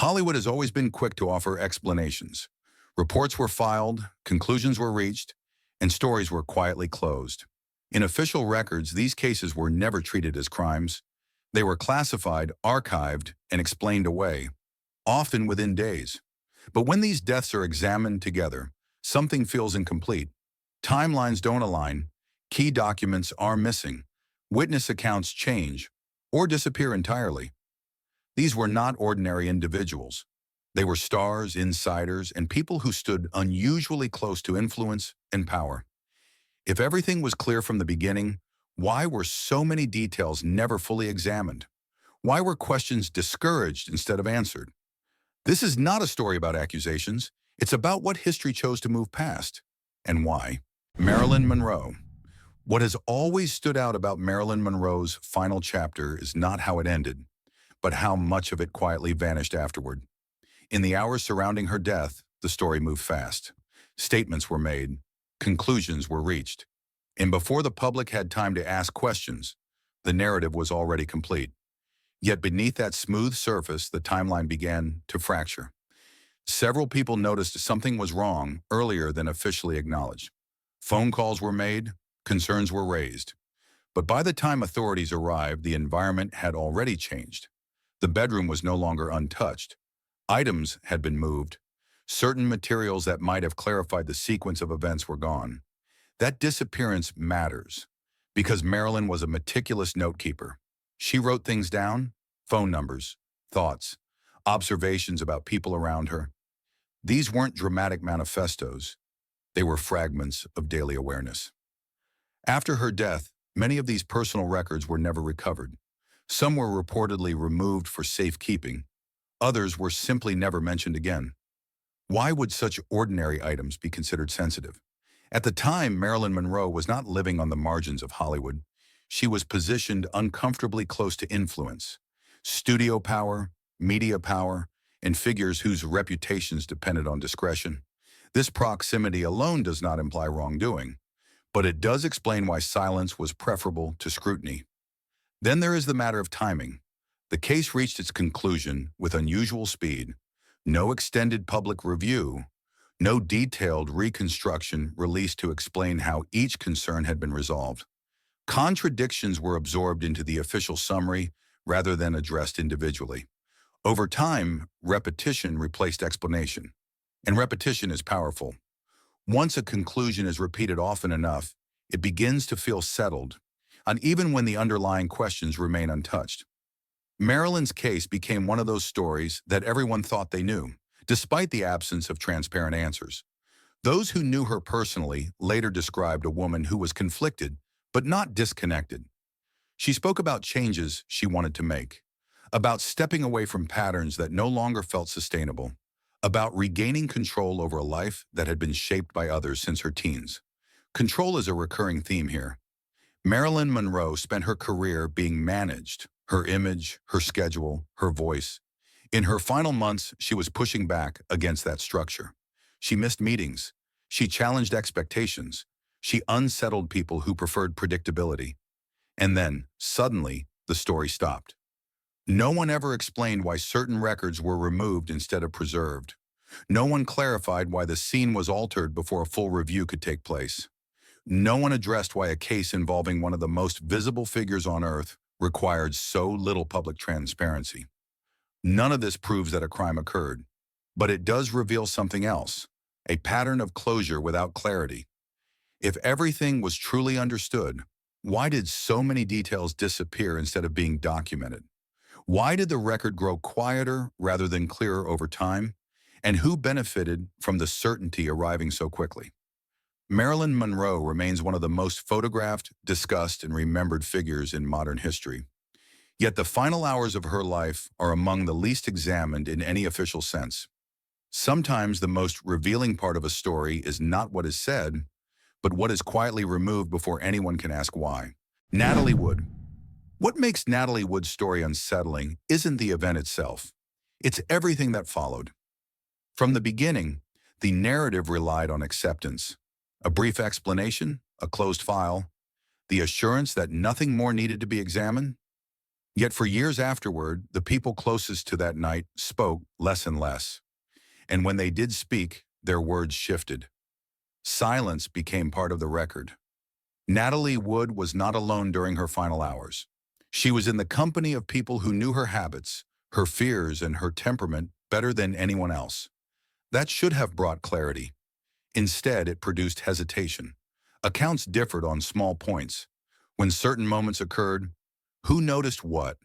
Hollywood has always been quick to offer explanations. Reports were filed, conclusions were reached, and stories were quietly closed. In official records, these cases were never treated as crimes. They were classified, archived, and explained away, often within days. But when these deaths are examined together, something feels incomplete. Timelines don't align, key documents are missing, witness accounts change, or disappear entirely. These were not ordinary individuals. They were stars, insiders, and people who stood unusually close to influence and power. If everything was clear from the beginning, why were so many details never fully examined? Why were questions discouraged instead of answered? This is not a story about accusations. It's about what history chose to move past. And why? Marilyn Monroe. What has always stood out about Marilyn Monroe's final chapter is not how it ended, but how much of it quietly vanished afterward. In the hours surrounding her death, the story moved fast. Statements were made, conclusions were reached, and before the public had time to ask questions, the narrative was already complete. Yet beneath that smooth surface, the timeline began to fracture. Several people noticed something was wrong earlier than officially acknowledged. Phone calls were made, concerns were raised. But by the time authorities arrived, the environment had already changed. The bedroom was no longer untouched. Items had been moved. Certain materials that might have clarified the sequence of events were gone. That disappearance matters because Marilyn was a meticulous note-keeper. She wrote things down, phone numbers, thoughts, observations about people around her. These weren't dramatic manifestos. They were fragments of daily awareness. After her death, many of these personal records were never recovered. Some were reportedly removed for safekeeping. Others were simply never mentioned again. Why would such ordinary items be considered sensitive? At the time, Marilyn Monroe was not living on the margins of Hollywood. She was positioned uncomfortably close to influence, studio power, media power, and figures whose reputations depended on discretion. This proximity alone does not imply wrongdoing, but it does explain why silence was preferable to scrutiny. Then there is the matter of timing. The case reached its conclusion with unusual speed. No extended public review, no detailed reconstruction released to explain how each concern had been resolved. Contradictions were absorbed into the official summary rather than addressed individually. Over time, repetition replaced explanation, and repetition is powerful. Once a conclusion is repeated often enough, it begins to feel settled, and even when the underlying questions remain untouched. Marilyn's case became one of those stories that everyone thought they knew, despite the absence of transparent answers. Those who knew her personally later described a woman who was conflicted, but not disconnected. She spoke about changes she wanted to make, about stepping away from patterns that no longer felt sustainable, about regaining control over a life that had been shaped by others since her teens. Control is a recurring theme here. Marilyn Monroe spent her career being managed, her image, her schedule, her voice. In her final months, she was pushing back against that structure. She missed meetings. She challenged expectations. She unsettled people who preferred predictability. And then, suddenly, the story stopped. No one ever explained why certain records were removed instead of preserved. No one clarified why the scene was altered before a full review could take place. No one addressed why a case involving one of the most visible figures on Earth required so little public transparency. None of this proves that a crime occurred, but it does reveal something else, a pattern of closure without clarity. If everything was truly understood, why did so many details disappear instead of being documented? Why did the record grow quieter rather than clearer over time? And who benefited from the certainty arriving so quickly? Marilyn Monroe remains one of the most photographed, discussed, and remembered figures in modern history. Yet the final hours of her life are among the least examined in any official sense. Sometimes the most revealing part of a story is not what is said, but what is quietly removed before anyone can ask why. Natalie Wood. What makes Natalie Wood's story unsettling isn't the event itself. It's everything that followed. From the beginning, the narrative relied on acceptance. A brief explanation, a closed file, the assurance that nothing more needed to be examined. Yet for years afterward, the people closest to that night spoke less and less. And when they did speak, their words shifted. Silence became part of the record. Natalie Wood was not alone during her final hours. She was in the company of people who knew her habits, her fears, and her temperament better than anyone else. That should have brought clarity. Instead, it produced hesitation. Accounts differed on small points. When certain moments occurred, who noticed what?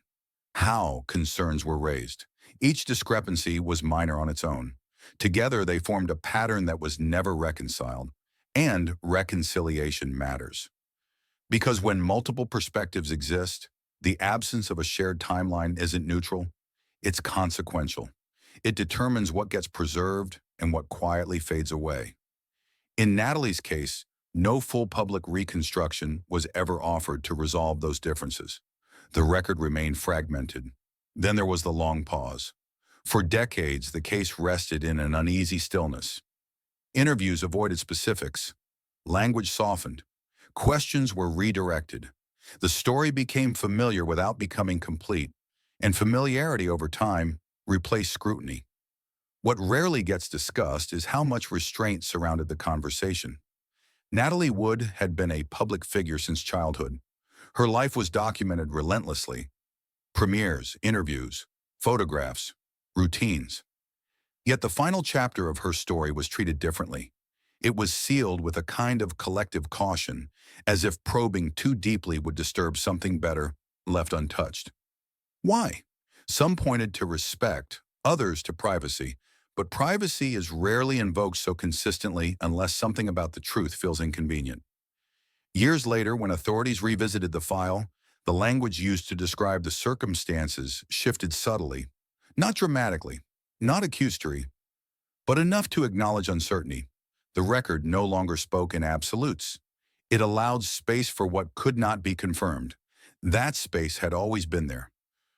How concerns were raised. Each discrepancy was minor on its own. Together, they formed a pattern that was never reconciled. And reconciliation matters. Because when multiple perspectives exist, the absence of a shared timeline isn't neutral, it's consequential. It determines what gets preserved and what quietly fades away. In Natalie's case, no full public reconstruction was ever offered to resolve those differences. The record remained fragmented. Then there was the long pause. For decades, the case rested in an uneasy stillness. Interviews avoided specifics. Language softened. Questions were redirected. The story became familiar without becoming complete, and familiarity over time replaced scrutiny. What rarely gets discussed is how much restraint surrounded the conversation. Natalie Wood had been a public figure since childhood. Her life was documented relentlessly. Premieres, interviews, photographs, routines. Yet the final chapter of her story was treated differently. It was sealed with a kind of collective caution, as if probing too deeply would disturb something better left untouched. Why? Some pointed to respect, others to privacy, but privacy is rarely invoked so consistently unless something about the truth feels inconvenient. Years later, when authorities revisited the file, the language used to describe the circumstances shifted subtly, not dramatically, not accusatory, but enough to acknowledge uncertainty. The record no longer spoke in absolutes. It allowed space for what could not be confirmed. That space had always been there.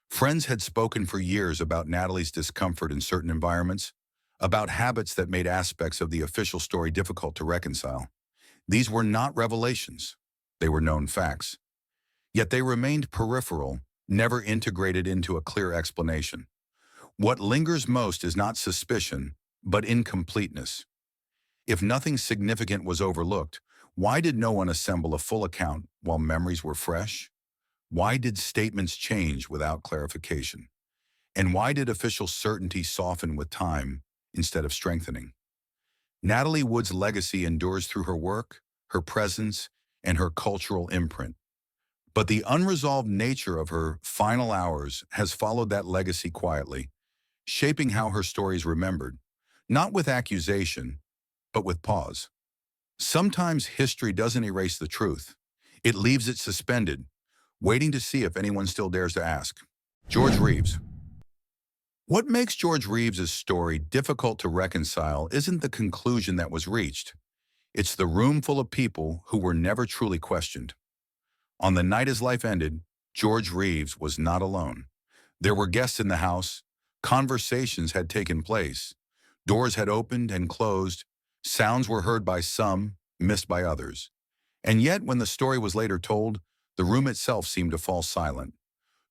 Friends had spoken for years about Natalie's discomfort in certain environments, about habits that made aspects of the official story difficult to reconcile. These were not revelations. They were known facts. Yet they remained peripheral, never integrated into a clear explanation. What lingers most is not suspicion, but incompleteness. If nothing significant was overlooked, why did no one assemble a full account while memories were fresh? Why did statements change without clarification? And why did official certainty soften with time instead of strengthening? Natalie Wood's legacy endures through her work, her presence, and her cultural imprint. But the unresolved nature of her final hours has followed that legacy quietly, shaping how her story is remembered, not with accusation, but with pause. Sometimes history doesn't erase the truth. It leaves it suspended, waiting to see if anyone still dares to ask. George Reeves. What makes George Reeves's story difficult to reconcile isn't the conclusion that was reached. It's the room full of people who were never truly questioned. On the night his life ended, George Reeves was not alone. There were guests in the house, conversations had taken place, doors had opened and closed, sounds were heard by some, missed by others. And yet, when the story was later told, the room itself seemed to fall silent.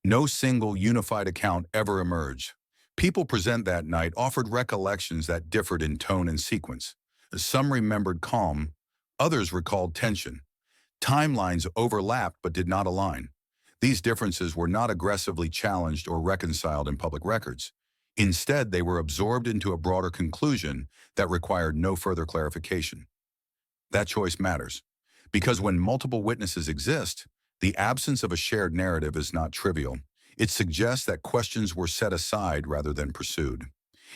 No single unified account ever emerged. People present that night offered recollections that differed in tone and sequence. Some remembered calm, others recalled tension. Timelines overlapped but did not align. These differences were not aggressively challenged or reconciled in public records. Instead, they were absorbed into a broader conclusion that required no further clarification. That choice matters, because when multiple witnesses exist, the absence of a shared narrative is not trivial. It suggests that questions were set aside rather than pursued.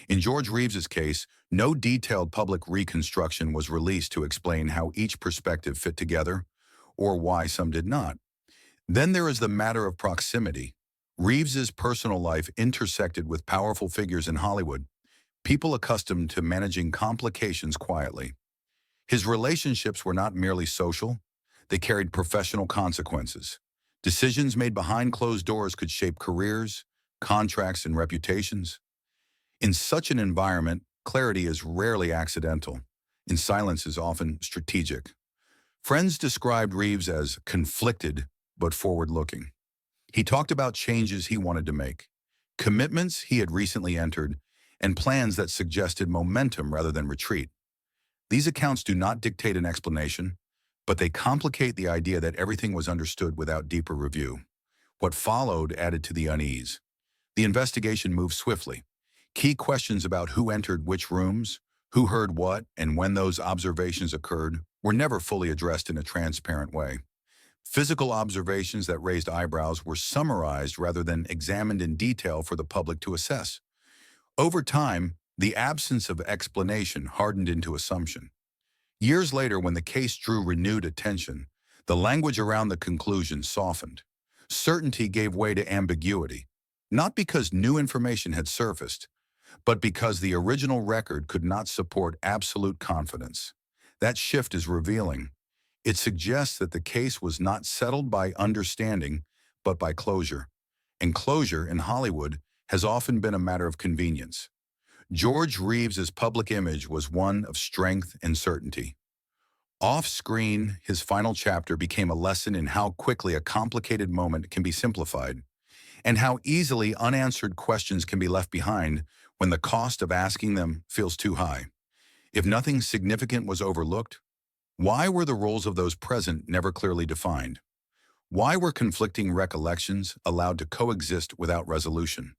In George Reeves's case, no detailed public reconstruction was released to explain how each perspective fit together, or why some did not. Then there is the matter of proximity. Reeves's personal life intersected with powerful figures in Hollywood, people accustomed to managing complications quietly. His relationships were not merely social, they carried professional consequences. Decisions made behind closed doors could shape careers, contracts, and reputations. In such an environment, clarity is rarely accidental, and silence is often strategic. Friends described Reeves as conflicted but forward-looking. He talked about changes he wanted to make, commitments he had recently entered, and plans that suggested momentum rather than retreat. These accounts do not dictate an explanation, but they complicate the idea that everything was understood without deeper review. What followed added to the unease. The investigation moved swiftly. Key questions about who entered which rooms, who heard what, and when those observations occurred were never fully addressed in a transparent way. Physical observations that raised eyebrows were summarized rather than examined in detail for the public to assess. Over time, the absence of explanation hardened into assumption. Years later, when the case drew renewed attention, the language around the conclusion softened. Certainty gave way to ambiguity, not because new information had surfaced, but because the original record could not support absolute confidence. That shift is revealing. It suggests that the case was not settled by understanding, but by closure. And closure in Hollywood has often been a matter of convenience. George Reeves's public image was one of strength and certainty. Off-screen, his final chapter became a lesson in how quickly a complicated moment can be simplified, and how easily unanswered questions can be left behind when the cost of asking them feels too high. If nothing significant was overlooked, why were the roles of those present never clearly defined? Why were conflicting recollections allowed to coexist without resolution?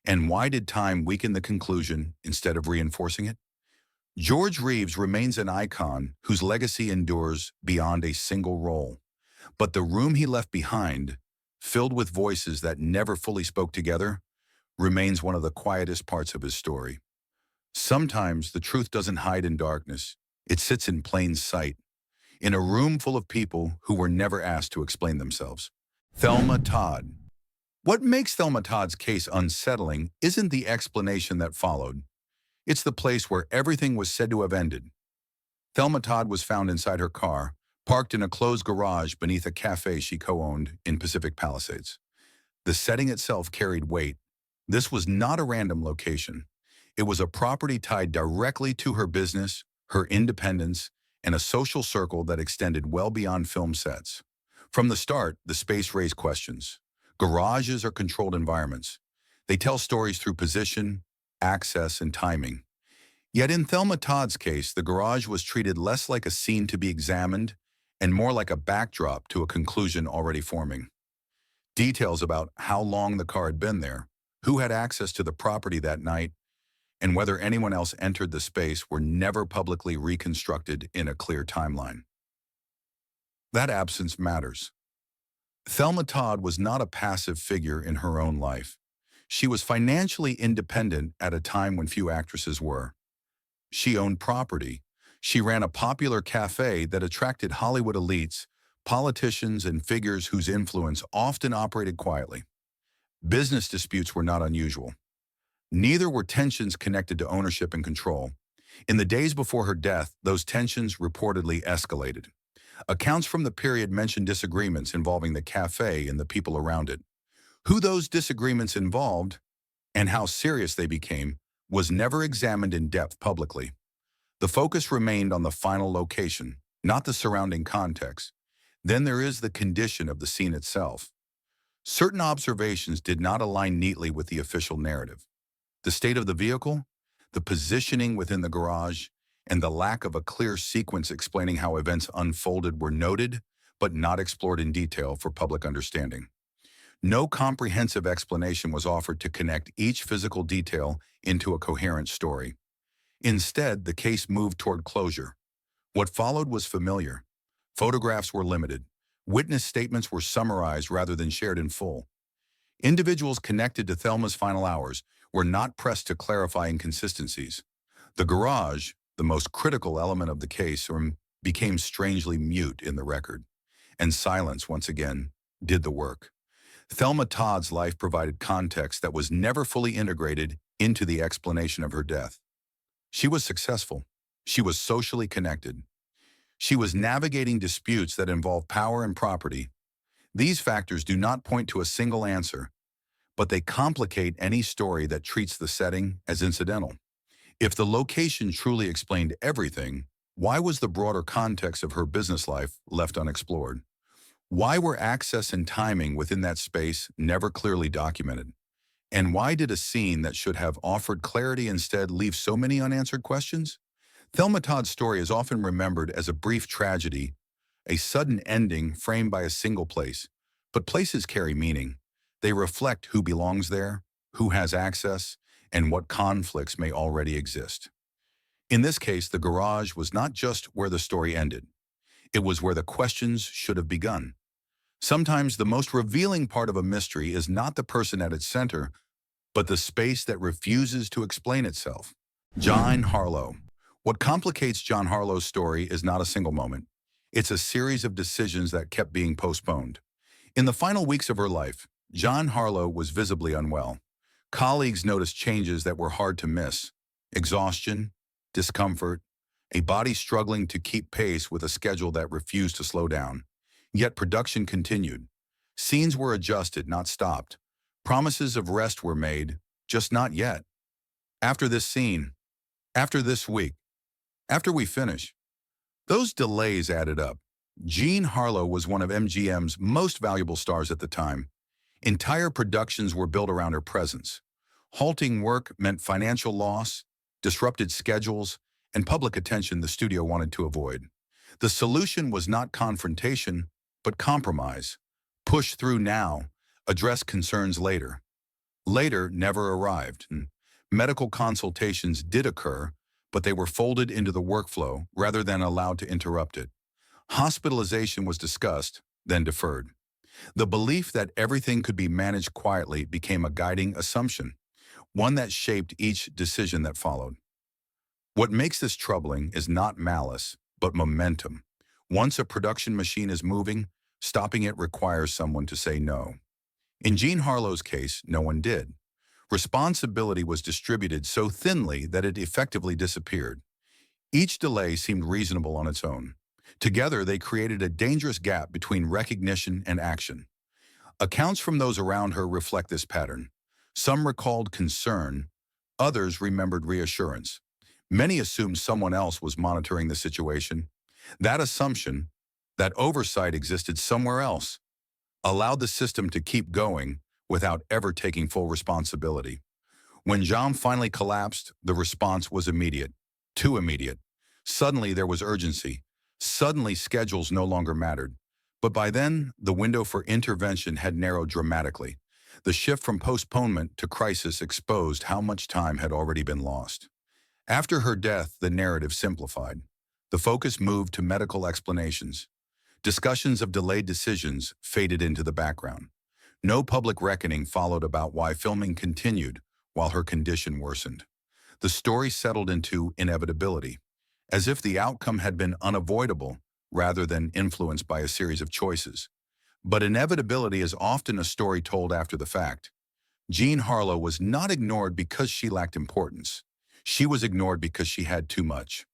And why did time weaken the conclusion instead of reinforcing it? George Reeves remains an icon whose legacy endures beyond a single role. But the room he left behind, filled with voices that never fully spoke together, remains one of the quietest parts of his story. Sometimes the truth doesn't hide in darkness. It sits in plain sight, in a room full of people who were never asked to explain themselves. Thelma Todd. What makes Thelma Todd's case unsettling isn't the explanation that followed. It's the place where everything was said to have ended. Thelma Todd was found inside her car, parked in a closed garage beneath a cafe she co-owned in Pacific Palisades. The setting itself carried weight. This was not a random location. It was a property tied directly to her business, her independence, and a social circle that extended well beyond film sets. From the start, the space raised questions. Garages are controlled environments. They tell stories through position, access, and timing. Yet in Thelma Todd's case, the garage was treated less like a scene to be examined and more like a backdrop to a conclusion already forming. Details about how long the car had been there, who had access to the property that night, and whether anyone else entered the space were never publicly reconstructed in a clear timeline. That absence matters. Thelma Todd was not a passive figure in her own life. She was financially independent at a time when few actresses were. She owned property. She ran a popular cafe that attracted Hollywood elites, politicians, and figures whose influence often operated quietly. Business disputes were not unusual. Neither were tensions connected to ownership and control. In the days before her death, those tensions reportedly escalated. Accounts from the period mention disagreements involving the cafe and the people around it. Who those disagreements involved and how serious they became was never examined in depth publicly. The focus remained on the final location, not the surrounding context. Then there is the condition of the scene itself. Certain observations did not align neatly with the official narrative. The state of the vehicle, the positioning within the garage, and the lack of a clear sequence explaining how events unfolded were noted, but not explored in detail for public understanding. No comprehensive explanation was offered to connect each physical detail into a coherent story. Instead, the case moved toward closure. What followed was familiar. Photographs were limited. Witness statements were summarized rather than shared in full. Individuals connected to Thelma's final hours were not pressed to clarify inconsistencies. The garage, the most critical element of the case, became strangely mute in the record. And silence, once again, did the work. Thelma Todd's life provided context that was never fully integrated into the explanation of her death. She was successful. She was socially connected. She was navigating disputes that involve power and property. These factors do not point to a single answer, but they complicate any story that treats the setting as incidental. If the location truly explained everything, why was the broader context of her business life left unexplored? Why were access and timing within that space never clearly documented? And why did a scene that should have offered clarity instead leave so many unanswered questions? Thelma Todd's story is often remembered as a brief tragedy, a sudden ending framed by a single place. But places carry meaning. They reflect who belongs there, who has access, and what conflicts may already exist. In this case, the garage was not just where the story ended. It was where the questions should have begun. Sometimes the most revealing part of a mystery is not the person at its center, but the space that refuses to explain itself. John Harlow. What complicates John Harlow's story is not a single moment. It's a series of decisions that kept being postponed. In the final weeks of her life, John Harlow was visibly unwell. Colleagues noticed changes that were hard to miss: exhaustion, discomfort, a body struggling to keep pace with a schedule that refused to slow down. Yet production continued. Scenes were adjusted, not stopped. Promises of rest were made, just not yet. After this scene, after this week, after we finish. Those delays added up. Jean Harlow was one of MGM's most valuable stars at the time. Entire productions were built around her presence. Halting work meant financial loss, disrupted schedules, and public attention the studio wanted to avoid. The solution was not confrontation, but compromise. Push through now, address concerns later. Later never arrived. Medical consultations did occur, but they were folded into the workflow rather than allowed to interrupt it. Hospitalization was discussed, then deferred. The belief that everything could be managed quietly became a guiding assumption, one that shaped each decision that followed. What makes this troubling is not malice, but momentum. Once a production machine is moving, stopping it requires someone to say no. In Jean Harlow's case, no one did. Responsibility was distributed so thinly that it effectively disappeared. Each delay seemed reasonable on its own. Together, they created a dangerous gap between recognition and action. Accounts from those around her reflect this pattern. Some recalled concern, others remembered reassurance. Many assumed someone else was monitoring the situation. That assumption, that oversight existed somewhere else, allowed the system to keep going without ever taking full responsibility. When Jean finally collapsed, the response was immediate, too immediate. Suddenly there was urgency. Suddenly schedules no longer mattered. But by then, the window for intervention had narrowed dramatically. The shift from postponement to crisis exposed how much time had already been lost. After her death, the narrative simplified. The focus moved to medical explanations. Discussions of delayed decisions faded into the background. No public reckoning followed about why filming continued while her condition worsened. The story settled into inevitability, as if the outcome had been unavoidable rather than influenced by a series of choices. But inevitability is often a story told after the fact. Jean Harlow was not ignored because she lacked importance. She was ignored because she had too much.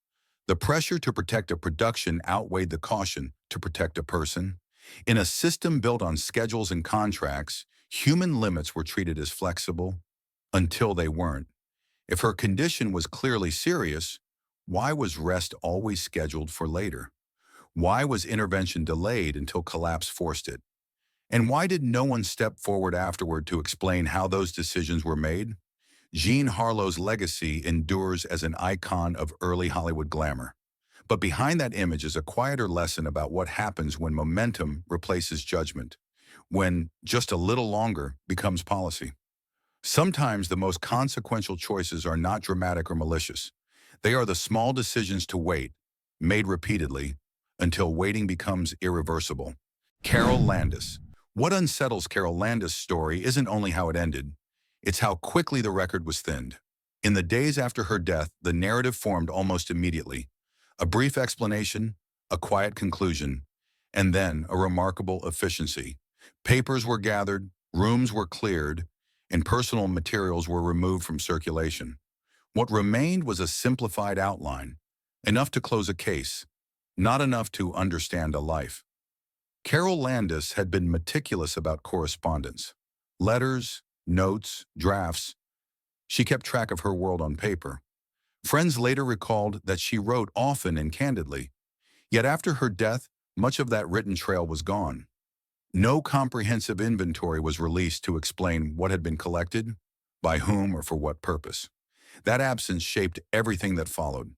The pressure to protect a production outweighed the caution to protect a person. In a system built on schedules and contracts, human limits were treated as flexible until they weren't. If her condition was clearly serious, why was rest always scheduled for later? Why was intervention delayed until collapse forced it? And why did no one step forward afterward to explain how those decisions were made? Jean Harlow's legacy endures as an icon of early Hollywood glamour. But behind that image is a quieter lesson about what happens when momentum replaces judgment, when just a little longer becomes policy. Sometimes the most consequential choices are not dramatic or malicious. They are the small decisions to wait, made repeatedly, until waiting becomes irreversible. Carol Landis. What unsettles Carol Landis' story isn't only how it ended, it's how quickly the record was thinned. In the days after her death, the narrative formed almost immediately. A brief explanation, a quiet conclusion, and then a remarkable efficiency. Papers were gathered, rooms were cleared, and personal materials were removed from circulation. What remained was a simplified outline, enough to close a case, not enough to understand a life. Carol Landis had been meticulous about correspondence. Letters, notes, drafts. She kept track of her world on paper. Friends later recalled that she wrote often and candidly. Yet after her death, much of that written trail was gone. No comprehensive inventory was released to explain what had been collected, by whom, or for what purpose. That absence shaped everything that followed.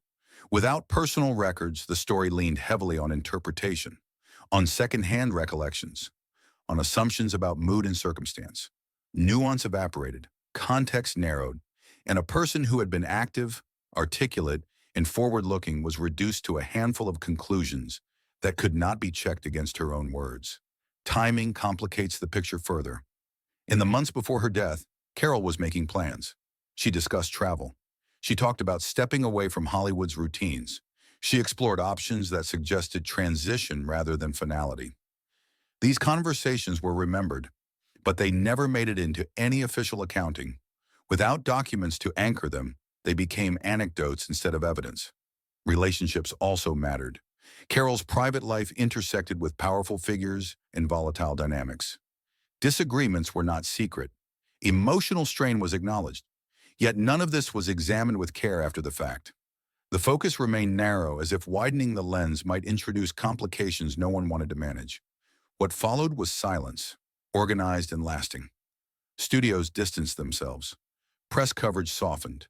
Without personal records, the story leaned heavily on interpretation, on second-hand recollections, on assumptions about mood and circumstance. Nuance evaporated, context narrowed, and a person who had been active, articulate, and forward-looking was reduced to a handful of conclusions that could not be checked against her own words. Timing complicates the picture further. In the months before her death, Carol was making plans. She discussed travel. She talked about stepping away from Hollywood's routines. She explored options that suggested transition rather than finality. These conversations were remembered, but they never made it into any official accounting. Without documents to anchor them, they became anecdotes instead of evidence. Relationships also mattered. Carol's private life intersected with powerful figures and volatile dynamics. Disagreements were not secret. Emotional strain was acknowledged. Yet none of this was examined with care after the fact. The focus remained narrow, as if widening the lens might introduce complications no one wanted to manage. What followed was silence, organized and lasting. Studios distanced themselves. Press coverage softened.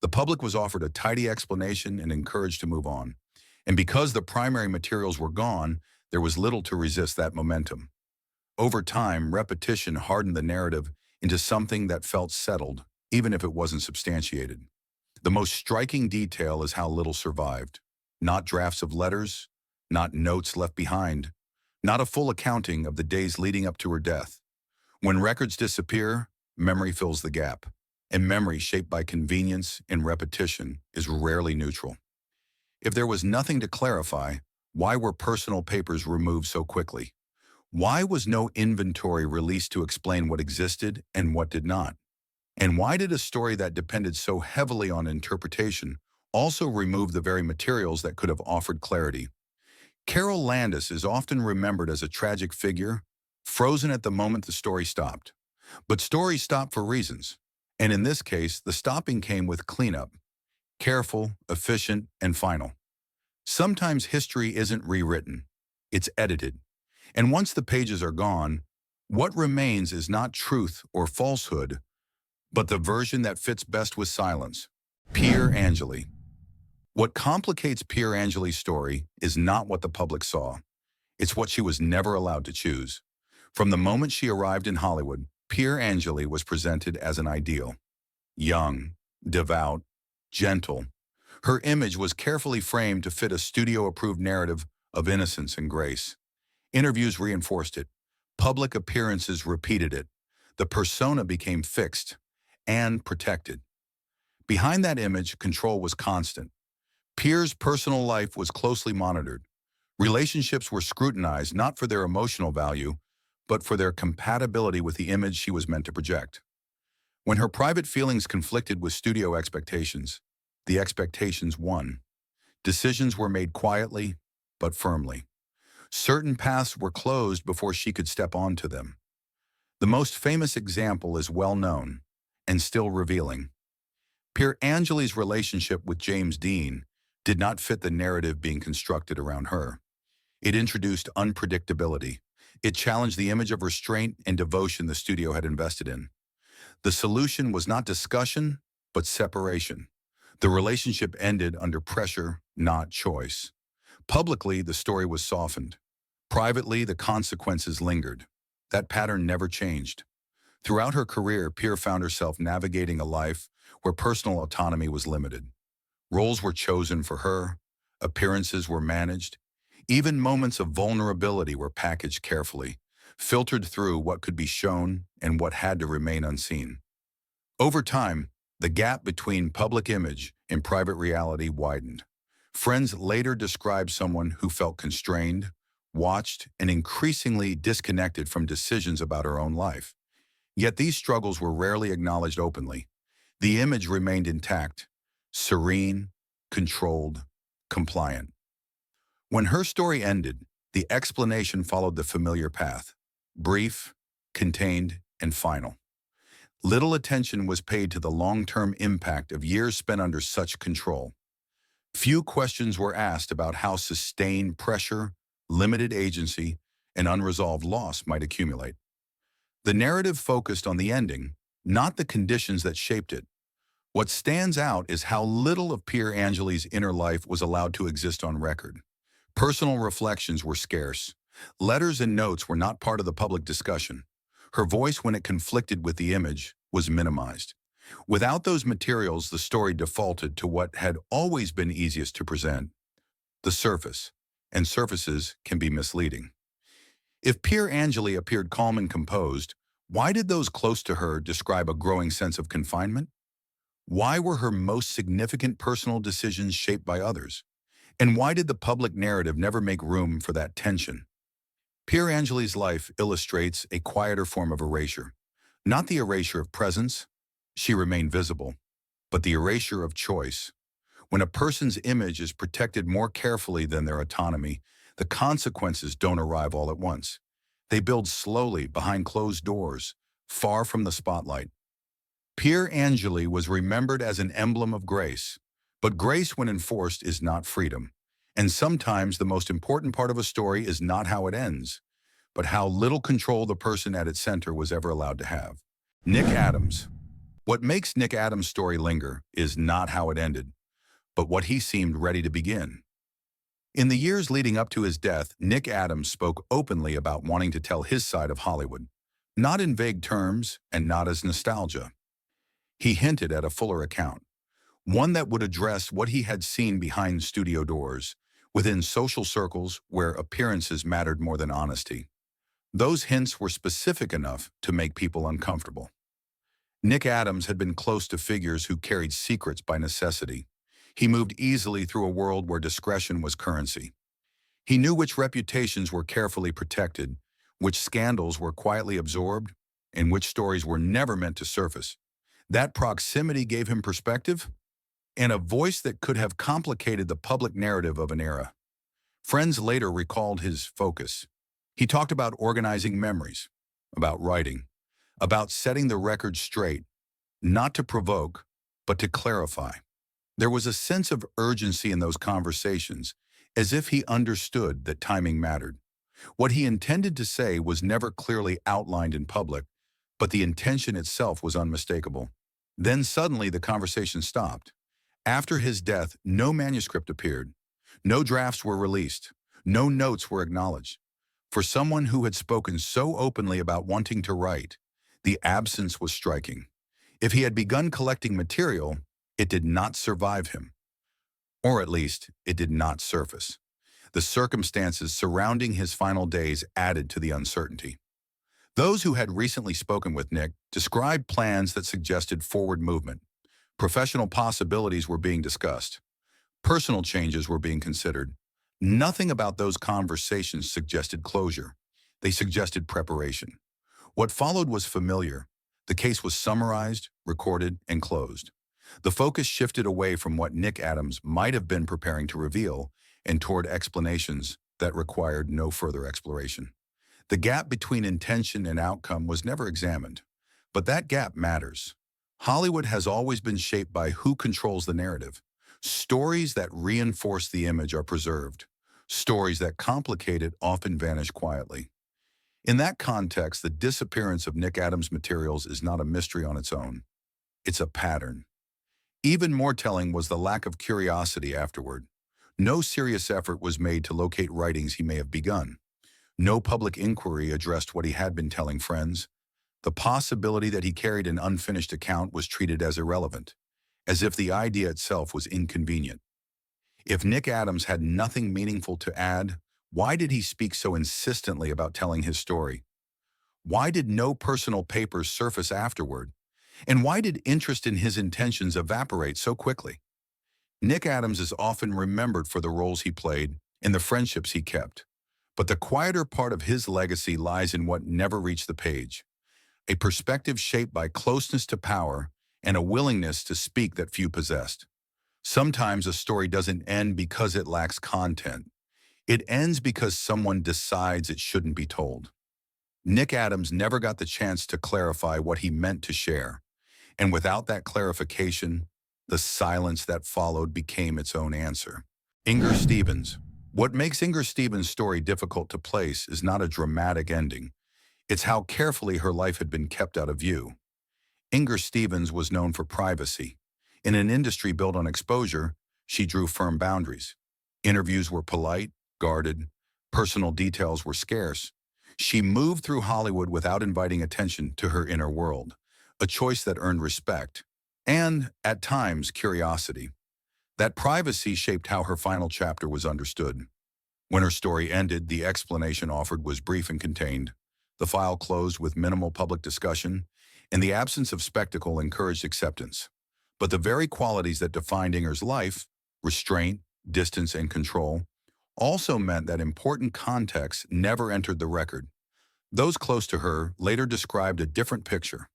The public was offered a tidy explanation and encouraged to move on. And because the primary materials were gone, there was little to resist that momentum. Over time, repetition hardened the narrative into something that felt settled, even if it wasn't substantiated. The most striking detail is how little survived. Not drafts of letters, not notes left behind, not a full accounting of the days leading up to her death. When records disappear, memory fills the gap. And memory shaped by convenience and repetition is rarely neutral. If there was nothing to clarify, why were personal papers removed so quickly? Why was no inventory released to explain what existed and what did not? And why did a story that depended so heavily on interpretation also remove the very materials that could have offered clarity? Carol Landis is often remembered as a tragic figure, frozen at the moment the story stopped. But stories stop for reasons. And in this case, the stopping came with cleanup. Careful, efficient, and final. Sometimes history isn't rewritten. It's edited. And once the pages are gone, what remains is not truth or falsehood, but the version that fits best with silence. Pier Angeli. What complicates Pier Angeli's story is not what the public saw. It's what she was never allowed to choose. From the moment she arrived in Hollywood, Pier Angeli was presented as an ideal. Young, devout, gentle. Her image was carefully framed to fit a studio-approved narrative of innocence and grace. Interviews reinforced it. Public appearances repeated it. The persona became fixed and protected. Behind that image, control was constant. Pier's personal life was closely monitored. Relationships were scrutinized not for their emotional value, but for their compatibility with the image she was meant to project. When her private feelings conflicted with studio expectations, the expectations won. Decisions were made quietly, but firmly. Certain paths were closed before she could step onto them. The most famous example is well known and still revealing. Pier Angeli's relationship with James Dean did not fit the narrative being constructed around her. It introduced unpredictability. It challenged the image of restraint and devotion the studio had invested in. The solution was not discussion, but separation. The relationship ended under pressure, not choice. Publicly, the story was softened. Privately, the consequences lingered. That pattern never changed. Throughout her career, Pier found herself navigating a life where personal autonomy was limited. Roles were chosen for her, appearances were managed, even moments of vulnerability were packaged carefully, filtered through what could be shown and what had to remain unseen. Over time, the gap between public image and private reality widened. Friends later described someone who felt constrained, watched, and increasingly disconnected from decisions about her own life. Yet these struggles were rarely acknowledged openly. The image remained intact, serene, controlled, compliant. When her story ended, the explanation followed the familiar path: brief, contained, and final. Little attention was paid to the long-term impact of years spent under such control. Few questions were asked about how sustained pressure, limited agency, and unresolved loss might accumulate. The narrative focused on the ending, not the conditions that shaped it. What stands out is how little of Pier Angeli's inner life was allowed to exist on record. Personal reflections were scarce. Letters and notes were not part of the public discussion. Her voice, when it conflicted with the image, was minimized. Without those materials, the story defaulted to what had always been easiest to present: the surface. And surfaces can be misleading. If Pier Angeli appeared calm and composed, why did those close to her describe a growing sense of confinement? Why were her most significant personal decisions shaped by others? And why did the public narrative never make room for that tension? Pier Angeli's life illustrates a quieter form of erasure. Not the erasure of presence, she remained visible, but the erasure of choice. When a person's image is protected more carefully than their autonomy, the consequences don't arrive all at once. They build slowly behind closed doors, far from the spotlight. Pier Angeli was remembered as an emblem of grace, but grace when enforced is not freedom. And sometimes the most important part of a story is not how it ends, but how little control the person at its center was ever allowed to have. Nick Adams. What makes Nick Adams' story linger is not how it ended, but what he seemed ready to begin. In the years leading up to his death, Nick Adams spoke openly about wanting to tell his side of Hollywood, not in vague terms and not as nostalgia. He hinted at a fuller account, one that would address what he had seen behind studio doors, within social circles where appearances mattered more than honesty. Those hints were specific enough to make people uncomfortable. Nick Adams had been close to figures who carried secrets by necessity. He moved easily through a world where discretion was currency. He knew which reputations were carefully protected, which scandals were quietly absorbed, and which stories were never meant to surface. That proximity gave him perspective and a voice that could have complicated the public narrative of an era. Friends later recalled his focus. He talked about organizing memories, about writing, about setting the record straight, not to provoke, but to clarify. There was a sense of urgency in those conversations, as if he understood that timing mattered. What he intended to say was never clearly outlined in public, but the intention itself was unmistakable. Then suddenly the conversation stopped. After his death, no manuscript appeared. No drafts were released. No notes were acknowledged. For someone who had spoken so openly about wanting to write, the absence was striking. If he had begun collecting material, it did not survive him. Or at least, it did not surface. The circumstances surrounding his final days added to the uncertainty. Those who had recently spoken with Nick described plans that suggested forward movement. Professional possibilities were being discussed. Personal changes were being considered. Nothing about those conversations suggested closure. They suggested preparation. What followed was familiar. The case was summarized, recorded, and closed. The focus shifted away from what Nick Adams might have been preparing to reveal and toward explanations that required no further exploration. The gap between intention and outcome was never examined. But that gap matters. Hollywood has always been shaped by who controls the narrative. Stories that reinforce the image are preserved. Stories that complicate it often vanish quietly. In that context, the disappearance of Nick Adams' materials is not a mystery on its own. It's a pattern. Even more telling was the lack of curiosity afterward. No serious effort was made to locate writings he may have begun. No public inquiry addressed what he had been telling friends. The possibility that he carried an unfinished account was treated as irrelevant, as if the idea itself was inconvenient. If Nick Adams had nothing meaningful to add, why did he speak so insistently about telling his story? Why did no personal papers surface afterward? And why did interest in his intentions evaporate so quickly? Nick Adams is often remembered for the roles he played and the friendships he kept. But the quieter part of his legacy lies in what never reached the page. A perspective shaped by closeness to power and a willingness to speak that few possessed. Sometimes a story doesn't end because it lacks content. It ends because someone decides it shouldn't be told. Nick Adams never got the chance to clarify what he meant to share. And without that clarification, the silence that followed became its own answer. Inger Stevens. What makes Inger Stevens' story difficult to place is not a dramatic ending. It's how carefully her life had been kept out of view. Inger Stevens was known for privacy. In an industry built on exposure, she drew firm boundaries. Interviews were polite, guarded, personal details were scarce. She moved through Hollywood without inviting attention to her inner world, a choice that earned respect and, at times, curiosity. That privacy shaped how her final chapter was understood. When her story ended, the explanation offered was brief and contained. The file closed with minimal public discussion, and the absence of spectacle encouraged acceptance. But the very qualities that defined Inger's life, restraint, distance, and control, also meant that important context never entered the record. Those close to her later described a different picture.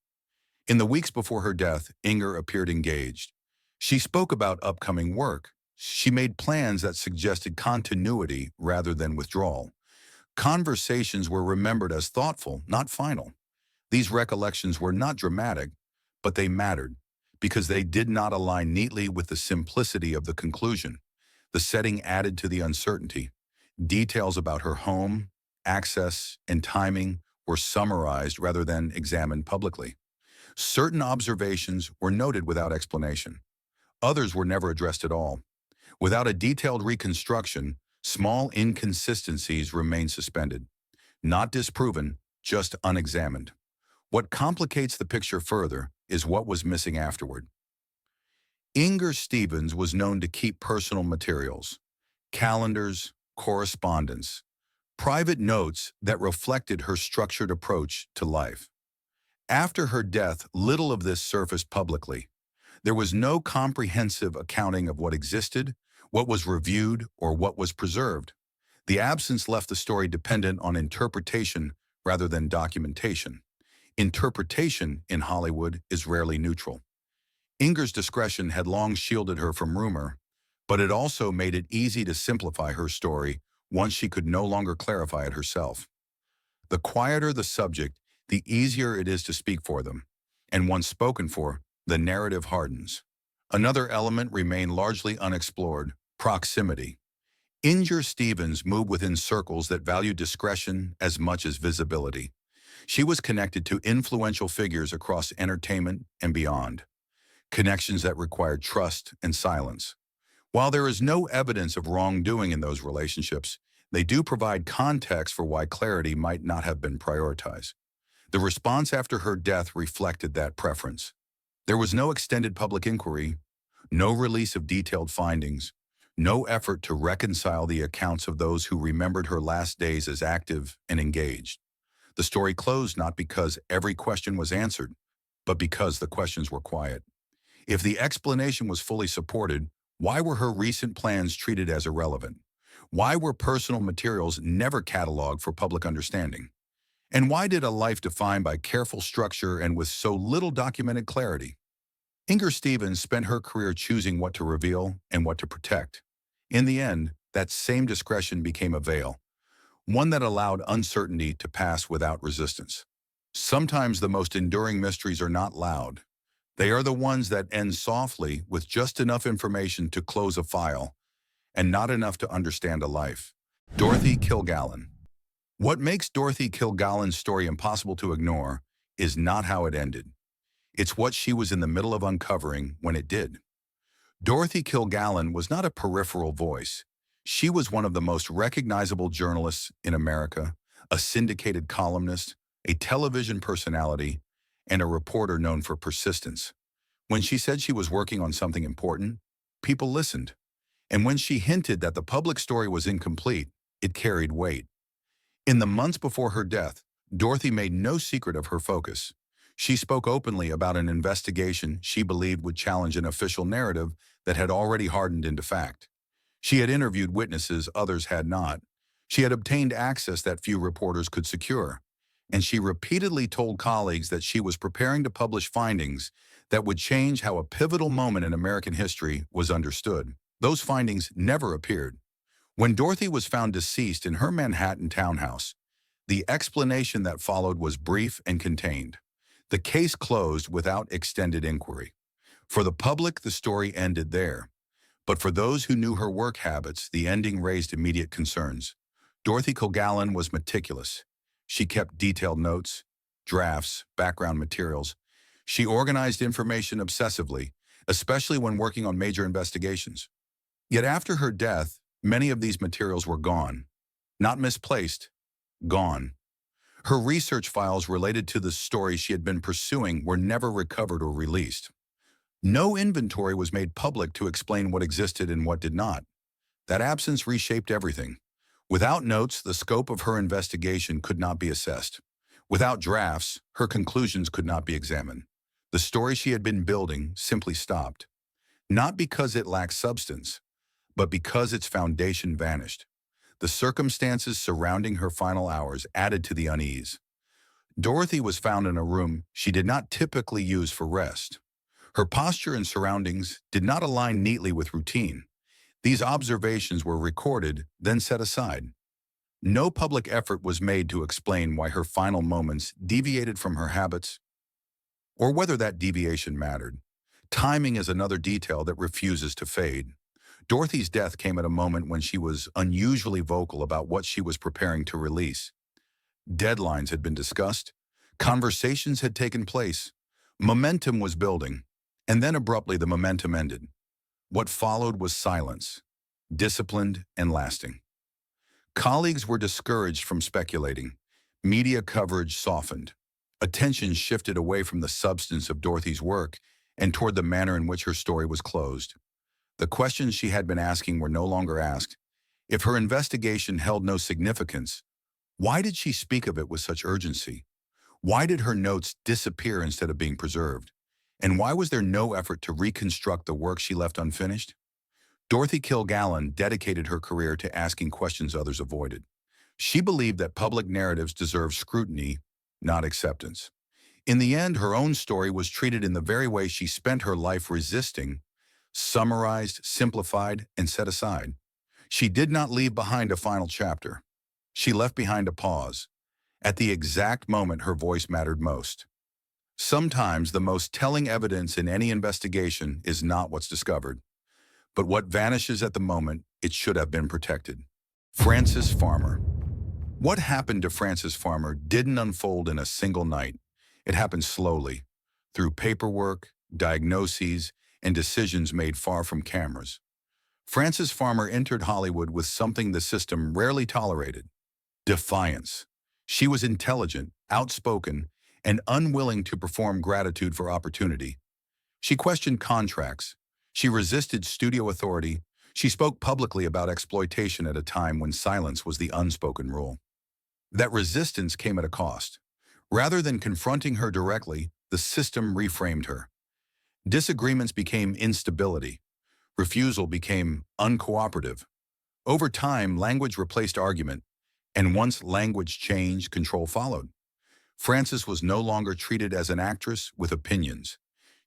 In the weeks before her death, Inger appeared engaged. She spoke about upcoming work. She made plans that suggested continuity rather than withdrawal. Conversations were remembered as thoughtful, not final. These recollections were not dramatic, but they mattered because they did not align neatly with the simplicity of the conclusion. The setting added to the uncertainty. Details about her home, access, and timing were summarized rather than examined publicly. Certain observations were noted without explanation. Others were never addressed at all. Without a detailed reconstruction, small inconsistencies remain suspended. Not disproven, just unexamined. What complicates the picture further is what was missing afterward. Inger Stevens was known to keep personal materials, calendars, correspondence, private notes that reflected her structured approach to life. After her death, little of this surfaced publicly. There was no comprehensive accounting of what existed, what was reviewed, or what was preserved. The absence left the story dependent on interpretation rather than documentation. Interpretation in Hollywood is rarely neutral. Inger's discretion had long shielded her from rumor, but it also made it easy to simplify her story once she could no longer clarify it herself. The quieter the subject, the easier it is to speak for them. And once spoken for, the narrative hardens. Another element remained largely unexplored: proximity. Inger Stevens moved within circles that valued discretion as much as visibility. She was connected to influential figures across entertainment and beyond, connections that required trust and silence. While there is no evidence of wrongdoing in those relationships, they do provide context for why clarity might not have been prioritized. The response after her death reflected that preference. There was no extended public inquiry, no release of detailed findings, no effort to reconcile the accounts of those who remembered her last days as active and engaged. The story closed not because every question was answered, but because the questions were quiet. If the explanation was fully supported, why were her recent plans treated as irrelevant? Why were personal materials never cataloged for public understanding? And why did a life defined by careful structure and with so little documented clarity? Inger Stevens spent her career choosing what to reveal and what to protect. In the end, that same discretion became a veil, one that allowed uncertainty to pass without resistance. Sometimes the most enduring mysteries are not loud. They are the ones that end softly with just enough information to close a file and not enough to understand a life. Dorothy Kilgallen. What makes Dorothy Kilgallen's story impossible to ignore is not how it ended. It's what she was in the middle of uncovering when it did. Dorothy Kilgallen was not a peripheral voice. She was one of the most recognizable journalists in America, a syndicated columnist, a television personality, and a reporter known for persistence. When she said she was working on something important, people listened. And when she hinted that the public story was incomplete, it carried weight. In the months before her death, Dorothy made no secret of her focus. She spoke openly about an investigation she believed would challenge an official narrative that had already hardened into fact. She had interviewed witnesses others had not. She had obtained access that few reporters could secure. And she repeatedly told colleagues that she was preparing to publish findings that would change how a pivotal moment in American history was understood. Those findings never appeared. When Dorothy was found deceased in her Manhattan townhouse, the explanation that followed was brief and contained. The case closed without extended inquiry. For the public, the story ended there. But for those who knew her work habits, the ending raised immediate concerns. Dorothy Kilgallen was meticulous. She kept detailed notes, drafts, background materials. She organized information obsessively, especially when working on major investigations. Yet after her death, many of these materials were gone. Not misplaced, gone. Her research files related to the story she had been pursuing were never recovered or released. No inventory was made public to explain what existed and what did not. That absence reshaped everything. Without notes, the scope of her investigation could not be assessed. Without drafts, her conclusions could not be examined. The story she had been building simply stopped. Not because it lacked substance, but because its foundation vanished. The circumstances surrounding her final hours added to the unease. Dorothy was found in a room she did not typically use for rest. Her posture and surroundings did not align neatly with routine. These observations were recorded, then set aside. No public effort was made to explain why her final moments deviated from her habits, or whether that deviation mattered. Timing is another detail that refuses to fade. Dorothy's death came at a moment when she was unusually vocal about what she was preparing to release. Deadlines had been discussed, conversations had taken place, momentum was building, and then abruptly the momentum ended. What followed was silence, disciplined and lasting. Colleagues were discouraged from speculating. Media coverage softened. Attention shifted away from the substance of Dorothy's work and toward the manner in which her story was closed. The questions she had been asking were no longer asked. If her investigation held no significance, why did she speak of it with such urgency? Why did her notes disappear instead of being preserved? And why was there no effort to reconstruct the work she left unfinished? Dorothy Kilgallen dedicated her career to asking questions others avoided. She believed that public narratives deserve scrutiny, not acceptance. In the end, her own story was treated in the very way she spent her life resisting, summarized, simplified, and set aside. She did not leave behind a final chapter. She left behind a pause, at the exact moment her voice mattered most. Sometimes the most telling evidence in any investigation is not what's discovered, but what vanishes at the moment it should have been protected. Frances Farmer. What happened to Frances Farmer didn't unfold in a single night. It happened slowly, through paperwork, diagnoses, and decisions made far from cameras. Frances Farmer entered Hollywood with something the system rarely tolerated: defiance. She was intelligent, outspoken, and unwilling to perform gratitude for opportunity. She questioned contracts. She resisted studio authority. She spoke publicly about exploitation at a time when silence was the unspoken rule. That resistance came at a cost. Rather than confronting her directly, the system reframed her. Disagreements became instability. Refusal became uncooperative. Over time, language replaced argument, and once language changed, control followed. Frances was no longer treated as an actress with opinions.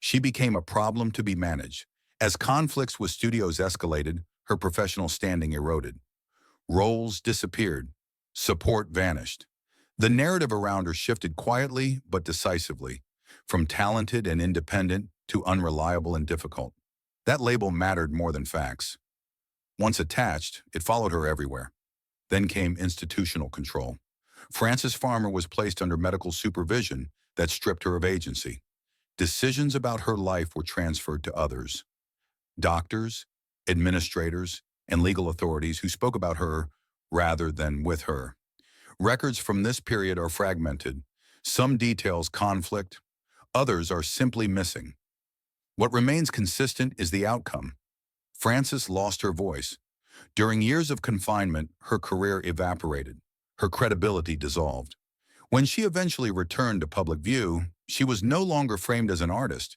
She became a problem to be managed. As conflicts with studios escalated, her professional standing eroded. Roles disappeared. Support vanished. The narrative around her shifted quietly but decisively, from talented and independent to unreliable and difficult. That label mattered more than facts. Once attached, it followed her everywhere. Then came institutional control. Frances Farmer was placed under medical supervision that stripped her of agency. Decisions about her life were transferred to others. Doctors, administrators, and legal authorities who spoke about her rather than with her. Records from this period are fragmented. Some details conflict, others are simply missing. What remains consistent is the outcome. Frances lost her voice. During years of confinement, her career evaporated. Her credibility dissolved. When she eventually returned to public view, she was no longer framed as an artist,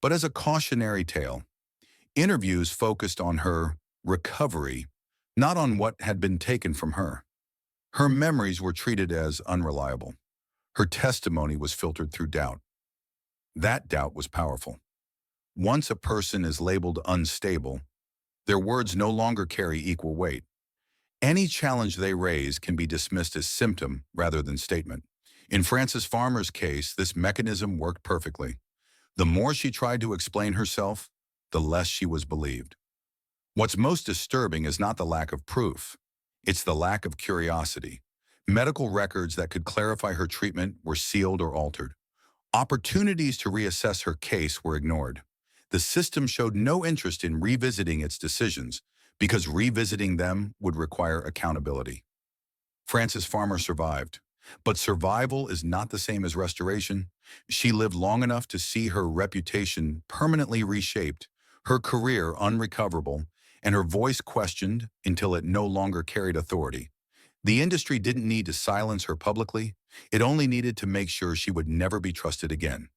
but as a cautionary tale. Interviews focused on her recovery, not on what had been taken from her. Her memories were treated as unreliable. Her testimony was filtered through doubt. That doubt was powerful. Once a person is labeled unstable, their words no longer carry equal weight. Any challenge they raise can be dismissed as symptom rather than statement. In Frances Farmer's case, this mechanism worked perfectly. The more she tried to explain herself, the less she was believed. What's most disturbing is not the lack of proof. It's the lack of curiosity. Medical records that could clarify her treatment were sealed or altered. Opportunities to reassess her case were ignored. The system showed no interest in revisiting its decisions because revisiting them would require accountability. Frances Farmer survived, but survival is not the same as restoration. She lived long enough to see her reputation permanently reshaped, her career unrecoverable, and her voice questioned until it no longer carried authority. The industry didn't need to silence her publicly, it only needed to make sure she would never be trusted again.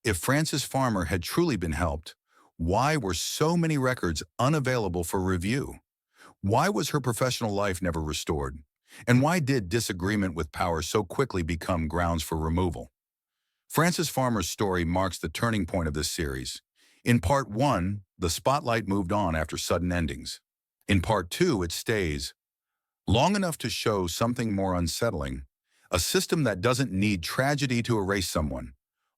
If Frances Farmer had truly been helped, why were so many records unavailable for review? Why was her professional life never restored? And why did disagreement with power so quickly become grounds for removal? Frances Farmer's story marks the turning point of this series. In Part 1, the spotlight moved on after sudden endings. In Part 2, it stays long enough to show something more unsettling, a system that doesn't need tragedy to erase someone,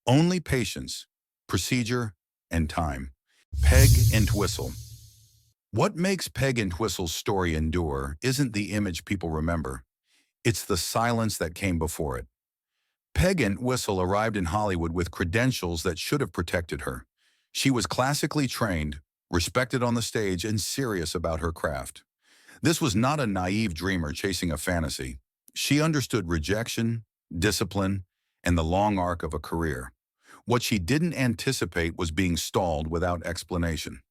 only patience, procedure, and time. Peg and Whistle. What makes Peg and Whistle's story endure isn't the image people remember, it's the silence that came before it. Peg and Whistle arrived in Hollywood with credentials that should have protected her. She was classically trained, respected on the stage, and serious about her craft. This was not a naive dreamer chasing a fantasy. She understood rejection, discipline, and the long arc of a career. What she didn't anticipate was being stalled without explanation.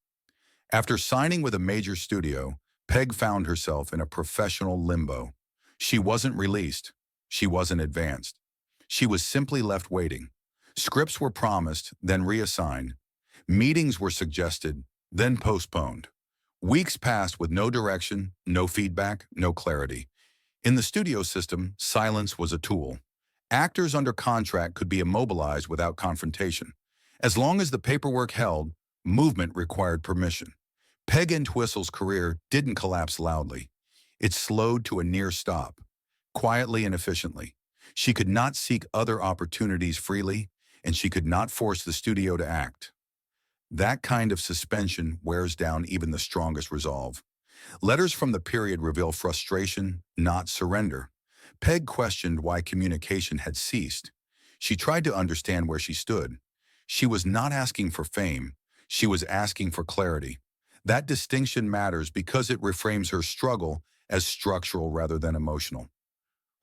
After signing with a major studio, Peg found herself in a professional limbo. She wasn't released. She wasn't advanced. She was simply left waiting. Scripts were promised, then reassigned. Meetings were suggested, then postponed. Weeks passed with no direction, no feedback, no clarity. In the studio system, silence was a tool. Actors under contract could be immobilized without confrontation. As long as the paperwork held, movement required permission. Peg and Whistle's career didn't collapse loudly. It slowed to a near stop, quietly and efficiently. She could not seek other opportunities freely, and she could not force the studio to act. That kind of suspension wears down even the strongest resolve. Letters from the period reveal frustration, not surrender. Peg questioned why communication had ceased. She tried to understand where she stood. She was not asking for fame. She was asking for clarity. That distinction matters because it reframes her struggle as structural rather than emotional.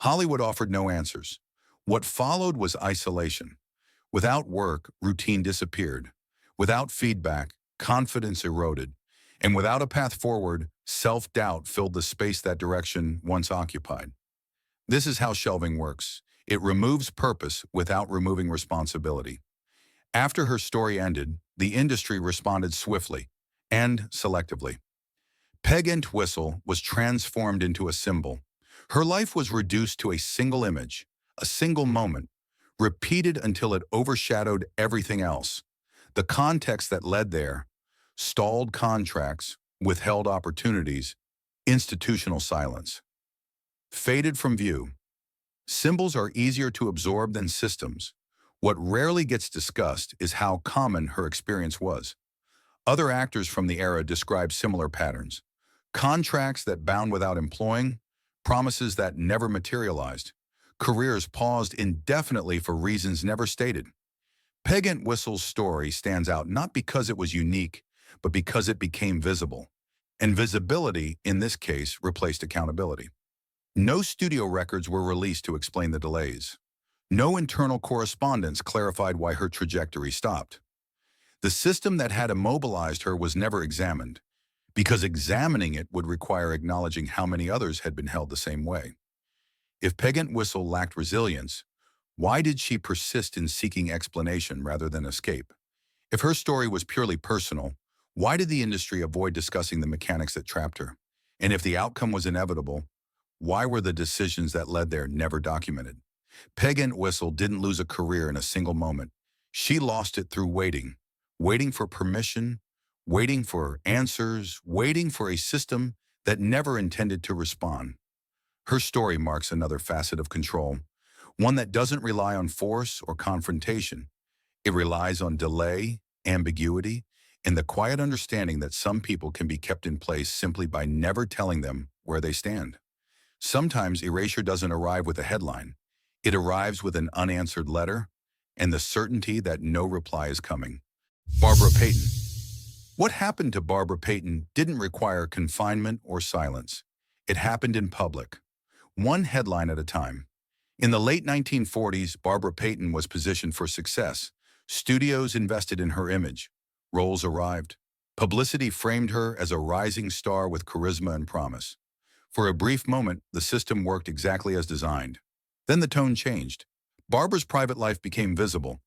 Hollywood offered no answers. What followed was isolation. Without work, routine disappeared. Without feedback, confidence eroded. And without a path forward, self-doubt filled the space that direction once occupied. This is how shelving works. It removes purpose without removing responsibility. After her story ended, the industry responded swiftly and selectively. Peg and Whistle was transformed into a symbol. Her life was reduced to a single image, a single moment, repeated until it overshadowed everything else. The context that led there: stalled contracts, withheld opportunities, institutional silence. Faded from view. Symbols are easier to absorb than systems. What rarely gets discussed is how common her experience was. Other actors from the era describe similar patterns. Contracts that bound without employing, promises that never materialized, careers paused indefinitely for reasons never stated. Peg and Whistle's story stands out not because it was unique, but because it became visible. And visibility, in this case, replaced accountability. No studio records were released to explain the delays. No internal correspondence clarified why her trajectory stopped. The system that had immobilized her was never examined, because examining it would require acknowledging how many others had been held the same way. If Peg and Whistle lacked resilience, why did she persist in seeking explanation rather than escape? If her story was purely personal, why did the industry avoid discussing the mechanics that trapped her? And if the outcome was inevitable, why were the decisions that led there never documented? Peg and Whistle didn't lose a career in a single moment. She lost it through waiting. Waiting for permission, waiting for answers, waiting for a system that never intended to respond. Her story marks another facet of control, one that doesn't rely on force or confrontation. It relies on delay, ambiguity, and the quiet understanding that some people can be kept in place simply by never telling them where they stand. Sometimes erasure doesn't arrive with a headline. It arrives with an unanswered letter and the certainty that no reply is coming. Barbara Payton. What happened to Barbara Payton didn't require confinement or silence. It happened in public, one headline at a time. In the late 1940s, Barbara Payton was positioned for success. Studios invested in her image. Roles arrived. Publicity framed her as a rising star with charisma and promise. For a brief moment, the system worked exactly as designed. Then the tone changed. Barbara's private life became visible,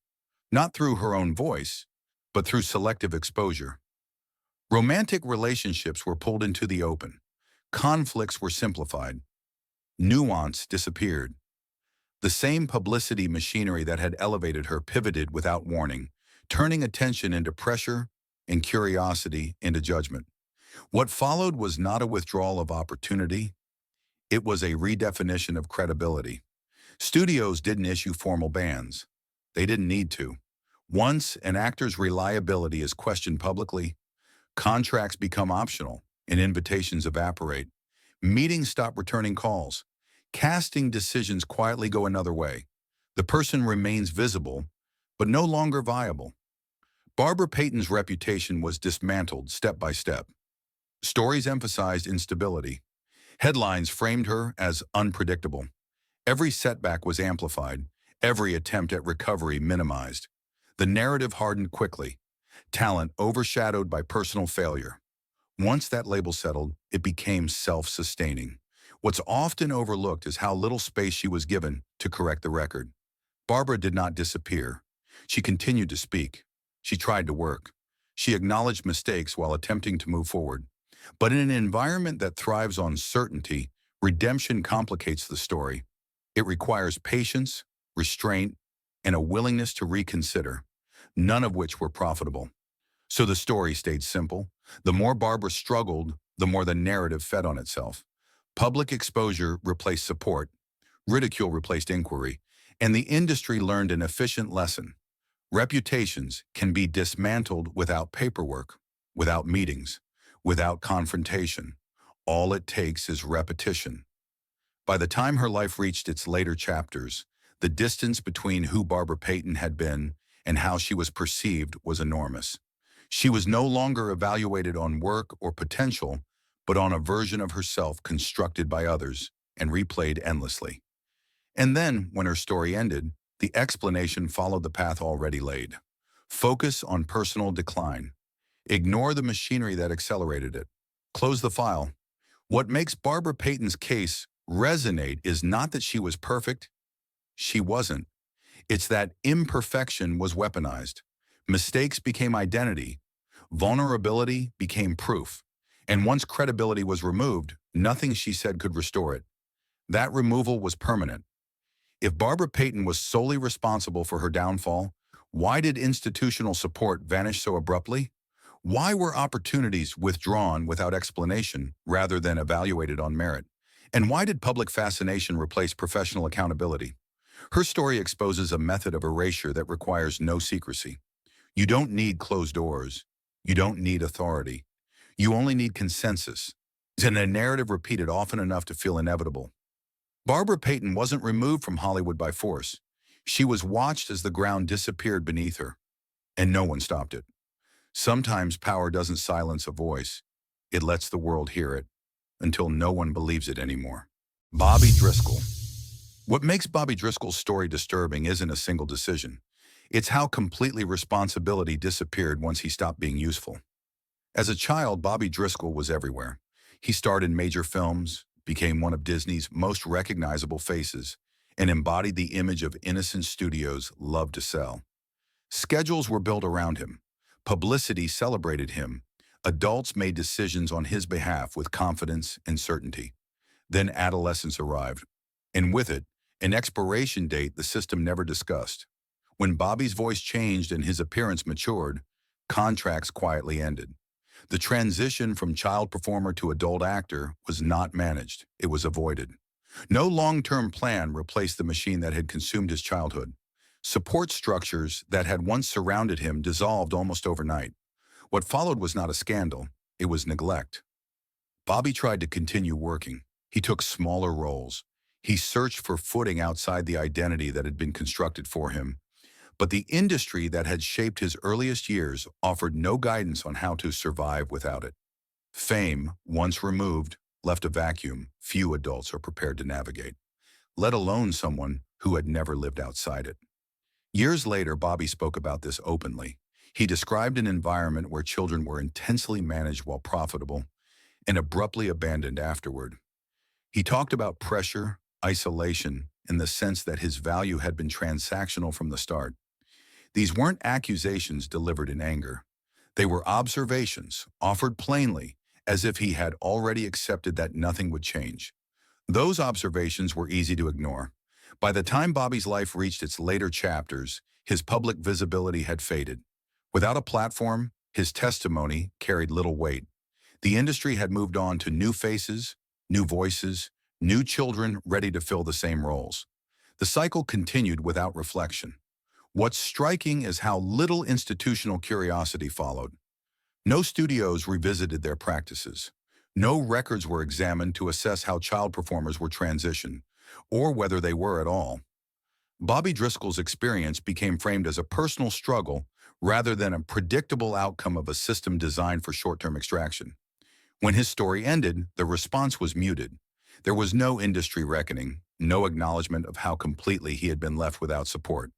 not through her own voice, but through selective exposure. Romantic relationships were pulled into the open. Conflicts were simplified. Nuance disappeared. The same publicity machinery that had elevated her pivoted without warning, turning attention into pressure and curiosity into judgment. What followed was not a withdrawal of opportunity, it was a redefinition of credibility. Studios didn't issue formal bans. They didn't need to. Once an actor's reliability is questioned publicly, contracts become optional and invitations evaporate. Meetings stop returning calls. Casting decisions quietly go another way. The person remains visible, but no longer viable. Barbara Payton's reputation was dismantled step by step. Stories emphasized instability. Headlines framed her as unpredictable. Every setback was amplified, every attempt at recovery minimized. The narrative hardened quickly, talent overshadowed by personal failure. Once that label settled, it became self-sustaining. What's often overlooked is how little space she was given to correct the record. Barbara did not disappear. She continued to speak. She tried to work. She acknowledged mistakes while attempting to move forward. But in an environment that thrives on certainty, redemption complicates the story. It requires patience, restraint, and a willingness to reconsider, none of which were profitable. So the story stayed simple. The more Barbara struggled, the more the narrative fed on itself. Public exposure replaced support, ridicule replaced inquiry, and the industry learned an efficient lesson. Reputations can be dismantled without paperwork, without meetings, without confrontation. All it takes is repetition. By the time her life reached its later chapters, the distance between who Barbara Payton had been and how she was perceived was enormous. She was no longer evaluated on work or potential, but on a version of herself constructed by others and replayed endlessly. And then, when her story ended, the explanation followed the path already laid. Focus on personal decline. Ignore the machinery that accelerated it. Close the file. What makes Barbara Payton's case resonate is not that she was perfect. She wasn't. It's that imperfection was weaponized. Mistakes became identity. Vulnerability became proof. And once credibility was removed, nothing she said could restore it. That removal was permanent. If Barbara Payton was solely responsible for her downfall, why did institutional support vanish so abruptly? Why were opportunities withdrawn without explanation rather than evaluated on merit? And why did public fascination replace professional accountability? Her story exposes a method of erasure that requires no secrecy. You don't need closed doors. You don't need authority. You only need consensus, and a narrative repeated often enough to feel inevitable. Barbara Payton wasn't removed from Hollywood by force. She was watched as the ground disappeared beneath her, and no one stopped it. Sometimes power doesn't silence a voice. It lets the world hear it, until no one believes it anymore. Bobby Driscoll. What makes Bobby Driscoll's story disturbing isn't a single decision. It's how completely responsibility disappeared once he stopped being useful. As a child, Bobby Driscoll was everywhere. He starred in major films, became one of Disney's most recognizable faces, and embodied the image of innocent studios loved to sell. Schedules were built around him. Publicity celebrated him. Adults made decisions on his behalf with confidence and certainty. Then adolescence arrived, and with it, an expiration date the system never discussed. When Bobby's voice changed and his appearance matured, contracts quietly ended. The transition from child performer to adult actor was not managed, it was avoided. No long-term plan replaced the machine that had consumed his childhood. Support structures that had once surrounded him dissolved almost overnight. What followed was not a scandal, it was neglect. Bobby tried to continue working. He took smaller roles. He searched for footing outside the identity that had been constructed for him. But the industry that had shaped his earliest years offered no guidance on how to survive without it. Fame, once removed, left a vacuum few adults are prepared to navigate, let alone someone who had never lived outside it. Years later, Bobby spoke about this openly. He described an environment where children were intensely managed while profitable and abruptly abandoned afterward. He talked about pressure, isolation, and the sense that his value had been transactional from the start. These weren't accusations delivered in anger. They were observations, offered plainly, as if he had already accepted that nothing would change. Those observations were easy to ignore. By the time Bobby's life reached its later chapters, his public visibility had faded. Without a platform, his testimony carried little weight. The industry had moved on to new faces, new voices, new children ready to fill the same roles. The cycle continued without reflection. What's striking is how little institutional curiosity followed. No studios revisited their practices. No records were examined to assess how child performers were transitioned, or whether they were at all. Bobby Driscoll's experience became framed as a personal struggle rather than a predictable outcome of a system designed for short-term extraction. When his story ended, the response was muted. There was no industry reckoning, no acknowledgement of how completely he had been left without support.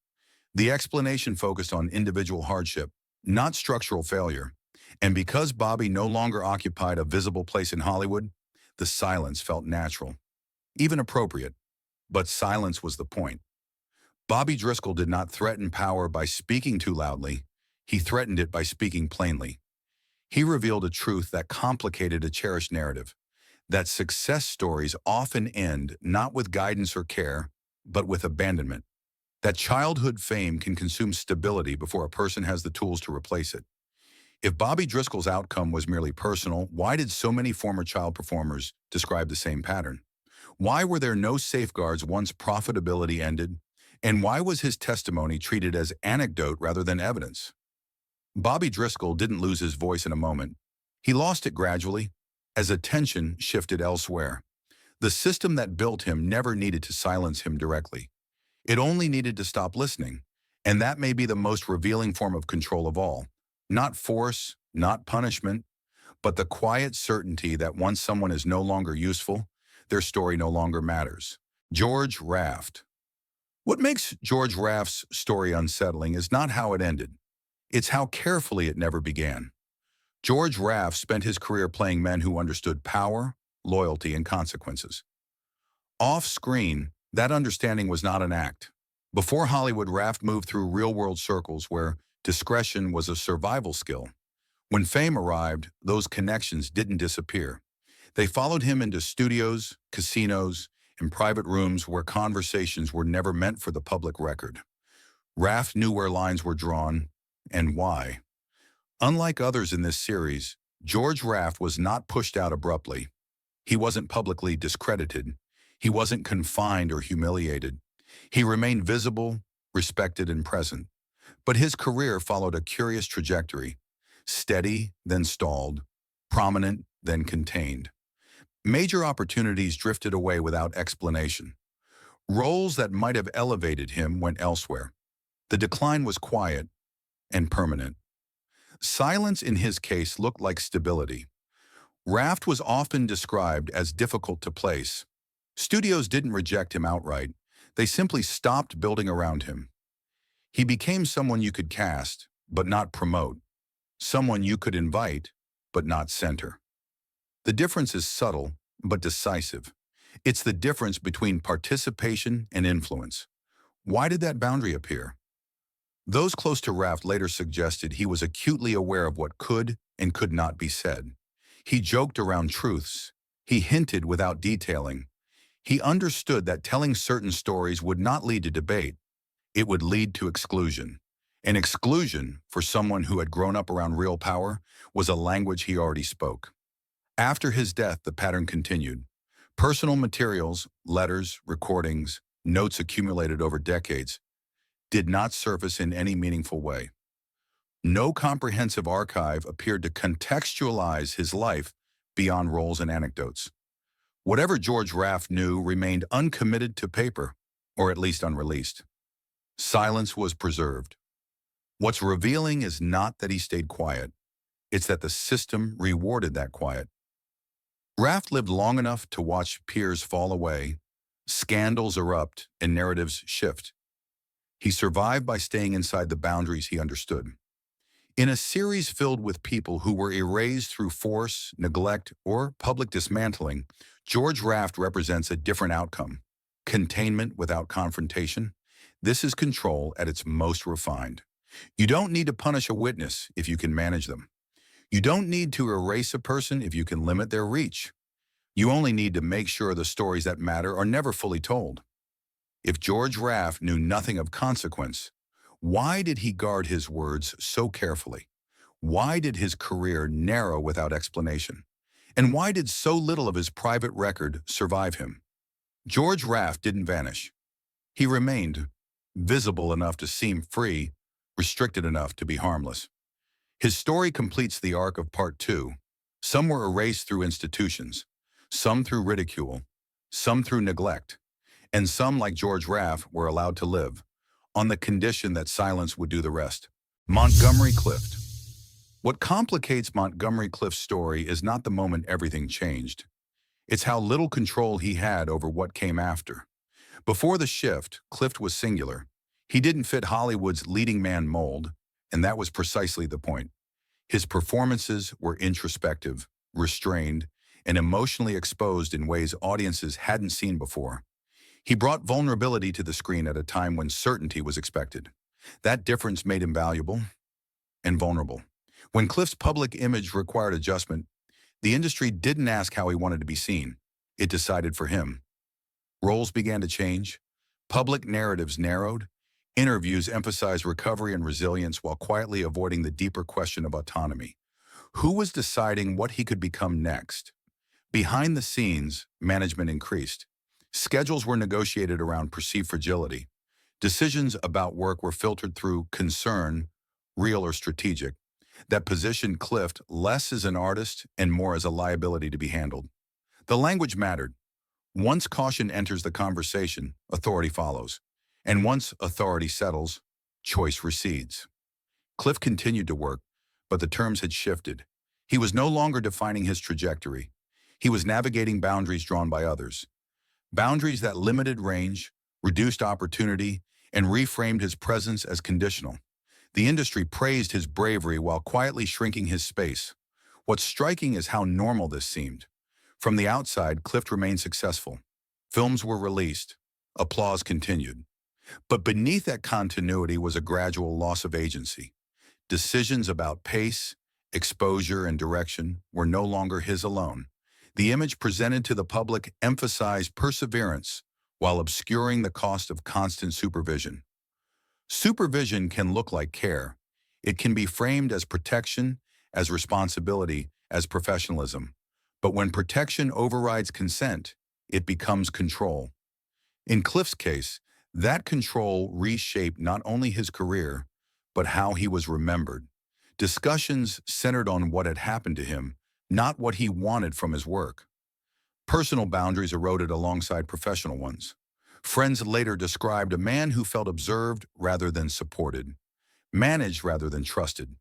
The explanation focused on individual hardship, not structural failure. And because Bobby no longer occupied a visible place in Hollywood, the silence felt natural, even appropriate. But silence was the point. Bobby Driscoll did not threaten power by speaking too loudly. He threatened it by speaking plainly. He revealed a truth that complicated a cherished narrative, that success stories often end not with guidance or care, but with abandonment. That childhood fame can consume stability before a person has the tools to replace it. If Bobby Driscoll's outcome was merely personal, why did so many former child performers describe the same pattern? Why were there no safeguards once profitability ended? And why was his testimony treated as anecdote rather than evidence? Bobby Driscoll didn't lose his voice in a moment. He lost it gradually, as attention shifted elsewhere. The system that built him never needed to silence him directly. It only needed to stop listening. And that may be the most revealing form of control of all. Not force, not punishment, but the quiet certainty that once someone is no longer useful, their story no longer matters. George Raft. What makes George Raft's story unsettling is not how it ended. It's how carefully it never began. George Raft spent his career playing men who understood power, loyalty, and consequences. Off-screen, that understanding was not an act. Before Hollywood, Raft moved through real-world circles where discretion was a survival skill. When fame arrived, those connections didn't disappear. They followed him into studios, casinos, and private rooms where conversations were never meant for the public record. Raft knew where lines were drawn and why. Unlike others in this series, George Raft was not pushed out abruptly. He wasn't publicly discredited. He wasn't confined or humiliated. He remained visible, respected, and present. But his career followed a curious trajectory: steady, then stalled, prominent, then contained. Major opportunities drifted away without explanation. Roles that might have elevated him went elsewhere. The decline was quiet and permanent. Silence in his case looked like stability. Raft was often described as difficult to place. Studios didn't reject him outright. They simply stopped building around him. He became someone you could cast, but not promote. Someone you could invite, but not center. The difference is subtle, but decisive. It's the difference between participation and influence. Why did that boundary appear? Those close to Raft later suggested he was acutely aware of what could and could not be said. He joked around truths. He hinted without detailing. He understood that telling certain stories would not lead to debate. It would lead to exclusion. And exclusion, for someone who had grown up around real power, was a language he already spoke. After his death, the pattern continued. Personal materials, letters, recordings, notes accumulated over decades, did not surface in any meaningful way. No comprehensive archive appeared to contextualize his life beyond roles and anecdotes. Whatever George Raft knew remained uncommitted to paper, or at least unreleased. Silence was preserved. What's revealing is not that he stayed quiet, it's that the system rewarded that quiet. Raft lived long enough to watch peers fall away, scandals erupt, and narratives shift. He survived by staying inside the boundaries he understood. In a series filled with people who were erased through force, neglect, or public dismantling, George Raft represents a different outcome. Containment without confrontation. This is control at its most refined. You don't need to punish a witness if you can manage them. You don't need to erase a person if you can limit their reach. You only need to make sure the stories that matter are never fully told. If George Raft knew nothing of consequence, why did he guard his words so carefully? Why did his career narrow without explanation? And why did so little of his private record survive him? George Raft didn't vanish. He remained, visible enough to seem free, restricted enough to be harmless. His story completes the arc of Part 2. Some were erased through institutions, some through ridicule, some through neglect, and some, like George Raft, were allowed to live, on the condition that silence would do the rest. Montgomery Clift. What complicates Montgomery Clift's story is not the moment everything changed. It's how little control he had over what came after. Before the shift, Clift was singular. He didn't fit Hollywood's leading man mold, and that was precisely the point. His performances were introspective, restrained, and emotionally exposed in ways audiences hadn't seen before. He brought vulnerability to the screen at a time when certainty was expected. That difference made him valuable and vulnerable. When Clift's public image required adjustment, the industry didn't ask how he wanted to be seen. It decided for him. Roles began to change. Public narratives narrowed. Interviews emphasized recovery and resilience while quietly avoiding the deeper question of autonomy. Who was deciding what he could become next? Behind the scenes, management increased. Schedules were negotiated around perceived fragility. Decisions about work were filtered through concern, real or strategic, that positioned Clift less as an artist and more as a liability to be handled. The language mattered. Once caution enters the conversation, authority follows. And once authority settles, choice recedes. Clift continued to work, but the terms had shifted. He was no longer defining his trajectory. He was navigating boundaries drawn by others. Boundaries that limited range, reduced opportunity, and reframed his presence as conditional. The industry praised his bravery while quietly shrinking his space. What's striking is how normal this seemed. From the outside, Clift remained successful. Films were released. Applause continued. But beneath that continuity was a gradual loss of agency. Decisions about pace, exposure, and direction were no longer his alone. The image presented to the public emphasized perseverance while obscuring the cost of constant supervision. Supervision can look like care. It can be framed as protection, as responsibility, as professionalism. But when protection overrides consent, it becomes control. In Clift's case, that control reshaped not only his career, but how he was remembered. Discussions centered on what had happened to him, not what he wanted from his work. Personal boundaries eroded alongside professional ones. Friends later described a man who felt observed rather than supported, managed rather than trusted.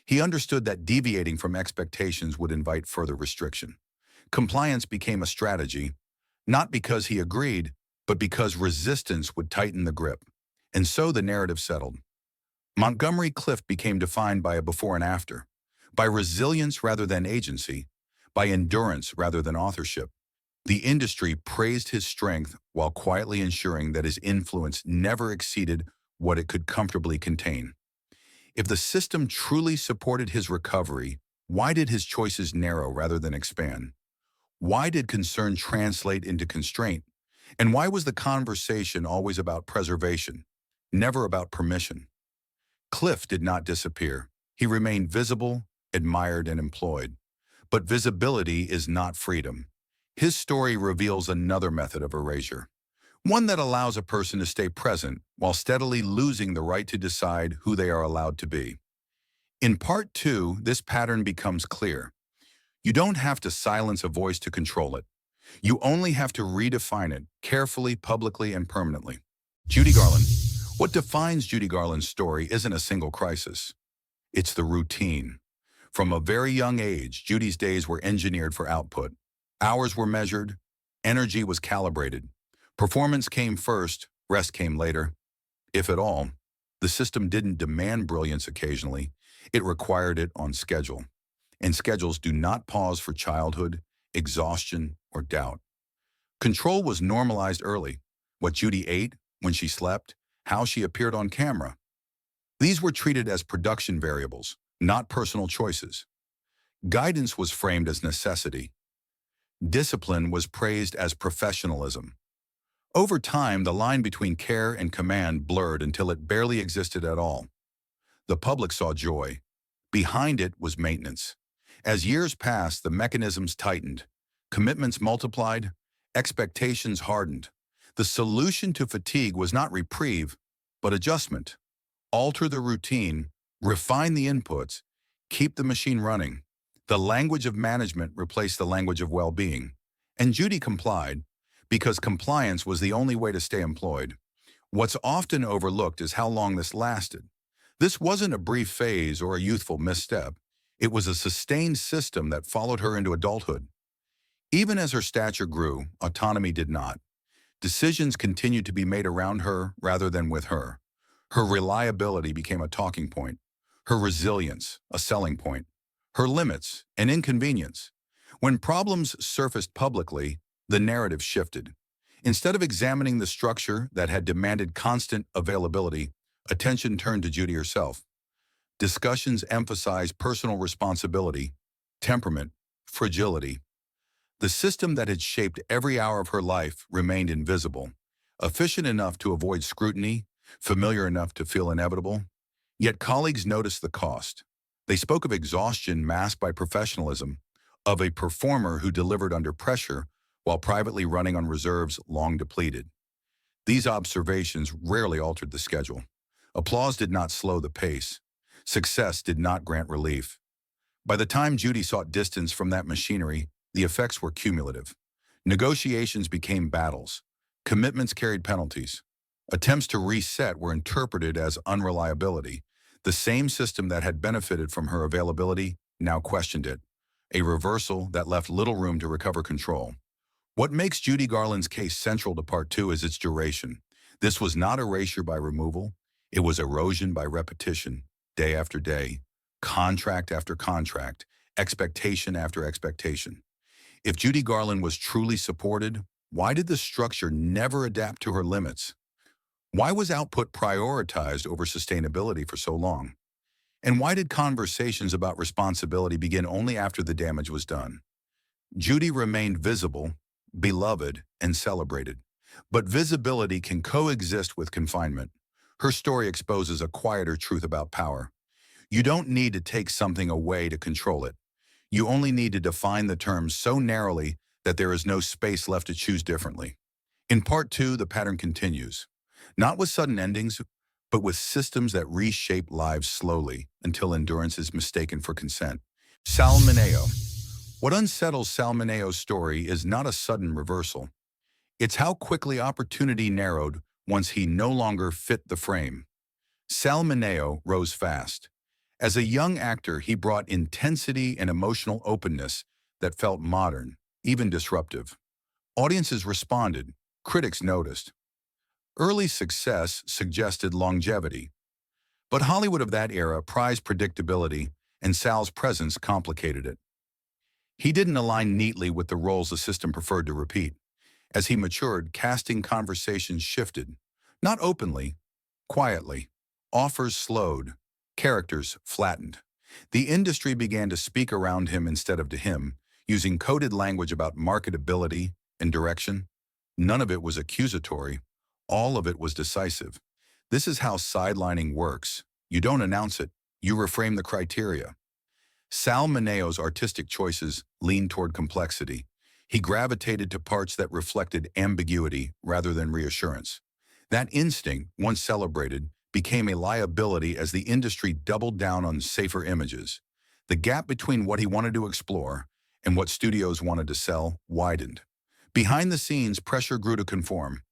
He understood that deviating from expectations would invite further restriction. Compliance became a strategy, not because he agreed, but because resistance would tighten the grip. And so the narrative settled. Montgomery Clift became defined by a before and after, by resilience rather than agency, by endurance rather than authorship. The industry praised his strength while quietly ensuring that his influence never exceeded what it could comfortably contain. If the system truly supported his recovery, why did his choices narrow rather than expand? Why did concern translate into constraint? And why was the conversation always about preservation, never about permission? Clift did not disappear. He remained visible, admired, and employed. But visibility is not freedom. His story reveals another method of erasure, one that allows a person to stay present while steadily losing the right to decide who they are allowed to be. In part two, this pattern becomes clear. You don't have to silence a voice to control it. You only have to redefine it carefully, publicly, and permanently. Judy Garland. What defines Judy Garland's story isn't a single crisis. It's the routine. From a very young age, Judy's days were engineered for output. Hours were measured, energy was calibrated. Performance came first, rest came later. If at all, the system didn't demand brilliance occasionally, it required it on schedule. And schedules do not pause for childhood, exhaustion, or doubt. Control was normalized early. What Judy ate, when she slept, how she appeared on camera. These were treated as production variables, not personal choices. Guidance was framed as necessity. Discipline was praised as professionalism. Over time, the line between care and command blurred until it barely existed at all. The public saw joy. Behind it was maintenance. As years passed, the mechanisms tightened. Commitments multiplied. Expectations hardened. The solution to fatigue was not reprieve, but adjustment. Alter the routine, refine the inputs, keep the machine running. The language of management replaced the language of well-being. And Judy complied, because compliance was the only way to stay employed. What's often overlooked is how long this lasted. This wasn't a brief phase or a youthful misstep. It was a sustained system that followed her into adulthood. Even as her stature grew, autonomy did not. Decisions continued to be made around her rather than with her. Her reliability became a talking point, her resilience a selling point, her limits an inconvenience. When problems surfaced publicly, the narrative shifted. Instead of examining the structure that had demanded constant availability, attention turned to Judy herself. Discussions emphasized personal responsibility, temperament, fragility. The system that had shaped every hour of her life remained invisible, efficient enough to avoid scrutiny, familiar enough to feel inevitable. Yet colleagues noticed the cost. They spoke of exhaustion masked by professionalism, of a performer who delivered under pressure while privately running on reserves long depleted. These observations rarely altered the schedule. Applause did not slow the pace. Success did not grant relief. By the time Judy sought distance from that machinery, the effects were cumulative. Negotiations became battles. Commitments carried penalties. Attempts to reset were interpreted as unreliability. The same system that had benefited from her availability now questioned it, a reversal that left little room to recover control. What makes Judy Garland's case central to part two is its duration. This was not erasure by removal. It was erosion by repetition, day after day, contract after contract, expectation after expectation. If Judy Garland was truly supported, why did the structure never adapt to her limits? Why was output prioritized over sustainability for so long? And why did conversations about responsibility begin only after the damage was done? Judy remained visible, beloved, and celebrated. But visibility can coexist with confinement. Her story exposes a quieter truth about power. You don't need to take something away to control it. You only need to define the terms so narrowly that there is no space left to choose differently. In part two, the pattern continues, not with sudden endings, but with systems that reshape lives slowly until endurance is mistaken for consent. Sal Mineo. What unsettles Sal Mineo's story is not a sudden reversal. It's how quickly opportunity narrowed once he no longer fit the frame. Sal Mineo rose fast. As a young actor, he brought intensity and emotional openness that felt modern, even disruptive. Audiences responded, critics noticed. Early success suggested longevity. But Hollywood of that era prized predictability, and Sal's presence complicated it. He didn't align neatly with the roles the system preferred to repeat. As he matured, casting conversations shifted. Not openly, quietly. Offers slowed. Characters flattened. The industry began to speak around him instead of to him, using coded language about marketability and direction. None of it was accusatory. All of it was decisive. This is how sidelining works. You don't announce it. You reframe the criteria. Sal Mineo's artistic choices leaned toward complexity. He gravitated to parts that reflected ambiguity rather than reassurance. That instinct, once celebrated, became a liability as the industry doubled down on safer images. The gap between what he wanted to explore and what studios wanted to sell widened. Behind the scenes, pressure grew to conform.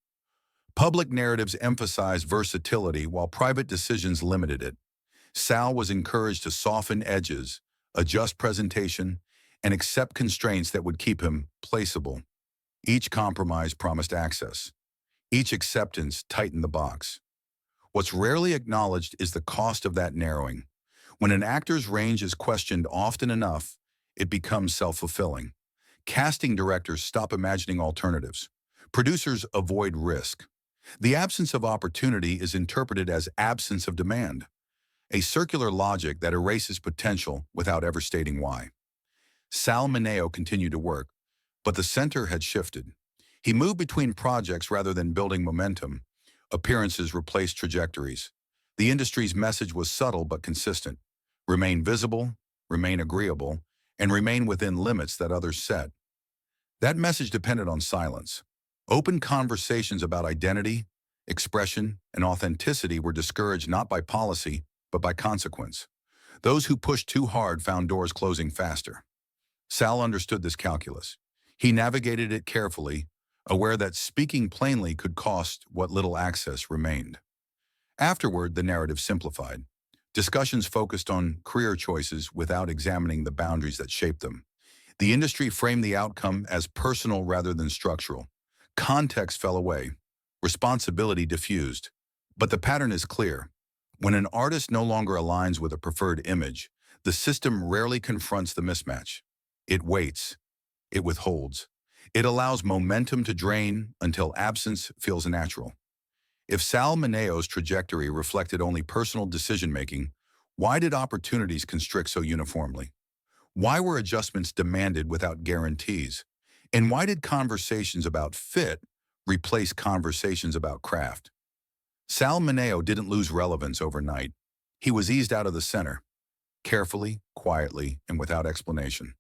Public narratives emphasized versatility while private decisions limited it. Sal was encouraged to soften edges, adjust presentation, and accept constraints that would keep him placeable. Each compromise promised access. Each acceptance tightened the box. What's rarely acknowledged is the cost of that narrowing. When an actor's range is questioned often enough, it becomes self-fulfilling. Casting directors stop imagining alternatives. Producers avoid risk. The absence of opportunity is interpreted as absence of demand, a circular logic that erases potential without ever stating why. Sal Mineo continued to work, but the center had shifted. He moved between projects rather than building momentum. Appearances replaced trajectories. The industry's message was subtle but consistent. Remain visible, remain agreeable, and remain within limits that others set. That message depended on silence. Open conversations about identity, expression, and authenticity were discouraged not by policy, but by consequence. Those who pushed too hard found doors closing faster. Sal understood this calculus. He navigated it carefully, aware that speaking plainly could cost what little access remained. Afterward, the narrative simplified. Discussions focused on career choices without examining the boundaries that shaped them. The industry framed the outcome as personal rather than structural. Context fell away. Responsibility diffused. But the pattern is clear. When an artist no longer aligns with a preferred image, the system rarely confronts the mismatch. It waits. It withholds. It allows momentum to drain until absence feels natural. If Sal Mineo's trajectory reflected only personal decision-making, why did opportunities constrict so uniformly? Why were adjustments demanded without guarantees? And why did conversations about fit replace conversations about craft? Sal Mineo didn't lose relevance overnight. He was eased out of the center, carefully, quietly, and without explanation.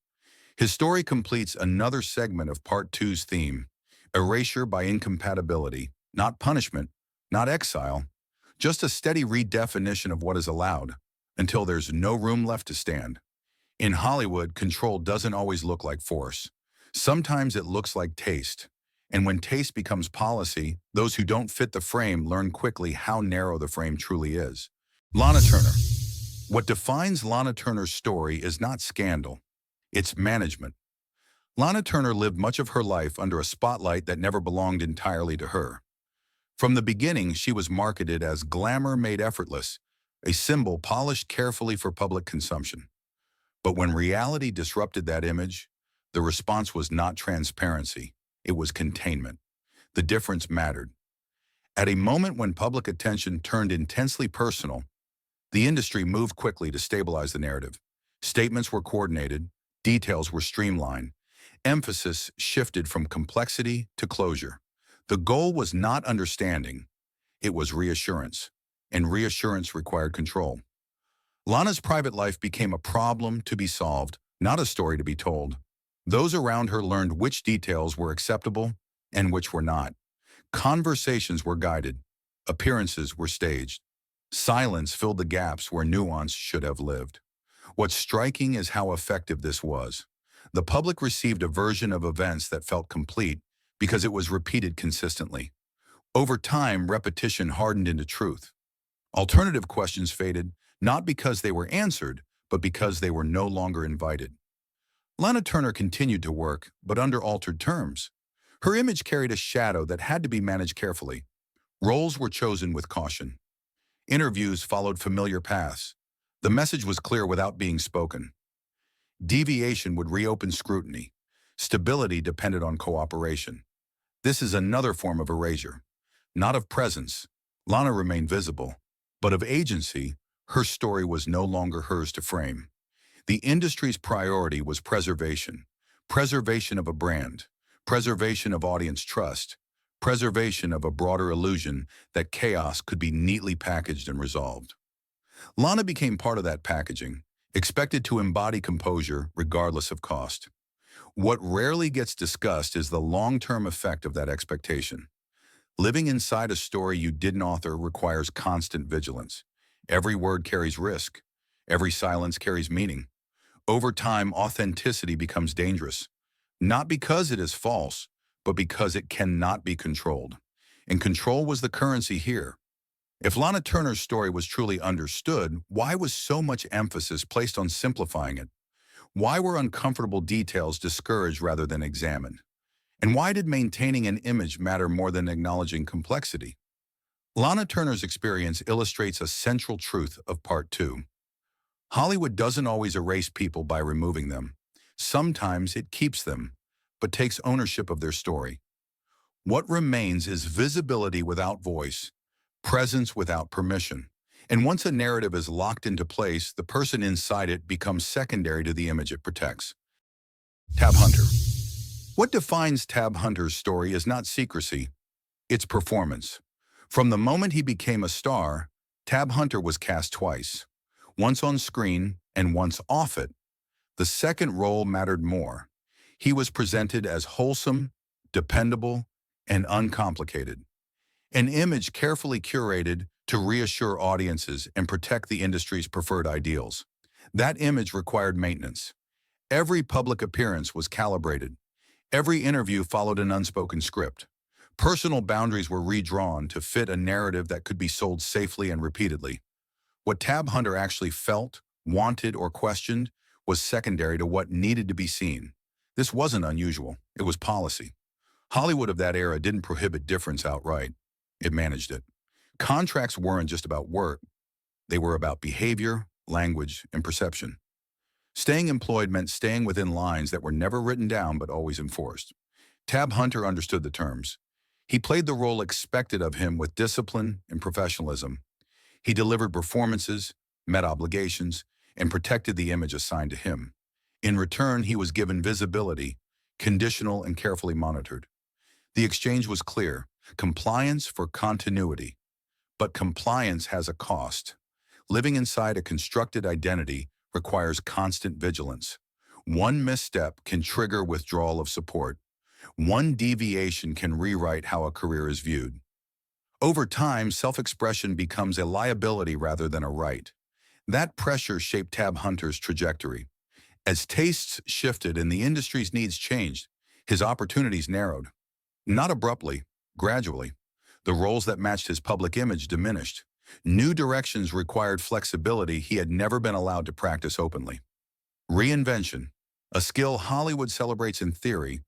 His story completes another segment of Part Two's theme, erasure by incompatibility, not punishment, not exile, just a steady redefinition of what is allowed, until there's no room left to stand. In Hollywood, control doesn't always look like force. Sometimes it looks like taste. And when taste becomes policy, those who don't fit the frame learn quickly how narrow the frame truly is. Lana Turner. What defines Lana Turner's story is not scandal. It's management. Lana Turner lived much of her life under a spotlight that never belonged entirely to her. From the beginning, she was marketed as glamour made effortless, a symbol polished carefully for public consumption. But when reality disrupted that image, the response was not transparency, it was containment. The difference mattered. At a moment when public attention turned intensely personal, the industry moved quickly to stabilize the narrative. Statements were coordinated, details were streamlined, emphasis shifted from complexity to closure. The goal was not understanding, it was reassurance, and reassurance required control. Lana's private life became a problem to be solved, not a story to be told. Those around her learned which details were acceptable and which were not. Conversations were guided. Appearances were staged. Silence filled the gaps where nuance should have lived. What's striking is how effective this was. The public received a version of events that felt complete because it was repeated consistently. Over time, repetition hardened into truth. Alternative questions faded, not because they were answered, but because they were no longer invited. Lana Turner continued to work, but under altered terms. Her image carried a shadow that had to be managed carefully. Roles were chosen with caution. Interviews followed familiar paths. The message was clear without being spoken. Deviation would reopen scrutiny. Stability depended on cooperation. This is another form of erasure. Not of presence. Lana remained visible. But of agency, her story was no longer hers to frame. The industry's priority was preservation. Preservation of a brand. Preservation of audience trust. Preservation of a broader illusion that chaos could be neatly packaged and resolved. Lana became part of that packaging, expected to embody composure regardless of cost. What rarely gets discussed is the long-term effect of that expectation. Living inside a story you didn't author requires constant vigilance. Every word carries risk. Every silence carries meaning. Over time, authenticity becomes dangerous, not because it is false, but because it cannot be controlled. And control was the currency here. If Lana Turner's story was truly understood, why was so much emphasis placed on simplifying it? Why were uncomfortable details discouraged rather than examined? And why did maintaining an image matter more than acknowledging complexity? Lana Turner's experience illustrates a central truth of Part 2. Hollywood doesn't always erase people by removing them. Sometimes it keeps them, but takes ownership of their story. What remains is visibility without voice, presence without permission. And once a narrative is locked into place, the person inside it becomes secondary to the image it protects. Tab Hunter. What defines Tab Hunter's story is not secrecy, it's performance. From the moment he became a star, Tab Hunter was cast twice, once on screen and once off it. The second role mattered more. He was presented as wholesome, dependable, and uncomplicated. An image carefully curated to reassure audiences and protect the industry's preferred ideals. That image required maintenance. Every public appearance was calibrated. Every interview followed an unspoken script. Personal boundaries were redrawn to fit a narrative that could be sold safely and repeatedly. What Tab Hunter actually felt, wanted, or questioned was secondary to what needed to be seen. This wasn't unusual. It was policy. Hollywood of that era didn't prohibit difference outright. It managed it. Contracts weren't just about work. They were about behavior, language, and perception. Staying employed meant staying within lines that were never written down but always enforced. Tab Hunter understood the terms. He played the role expected of him with discipline and professionalism. He delivered performances, met obligations, and protected the image assigned to him. In return, he was given visibility, conditional and carefully monitored. The exchange was clear: compliance for continuity. But compliance has a cost. Living inside a constructed identity requires constant vigilance. One misstep can trigger withdrawal of support. One deviation can rewrite how a career is viewed. Over time, self-expression becomes a liability rather than a right. That pressure shaped Tab Hunter's trajectory. As tastes shifted and the industry's needs changed, his opportunities narrowed. Not abruptly, gradually. The roles that matched his public image diminished. New directions required flexibility he had never been allowed to practice openly. Reinvention, a skill Hollywood celebrates in theory,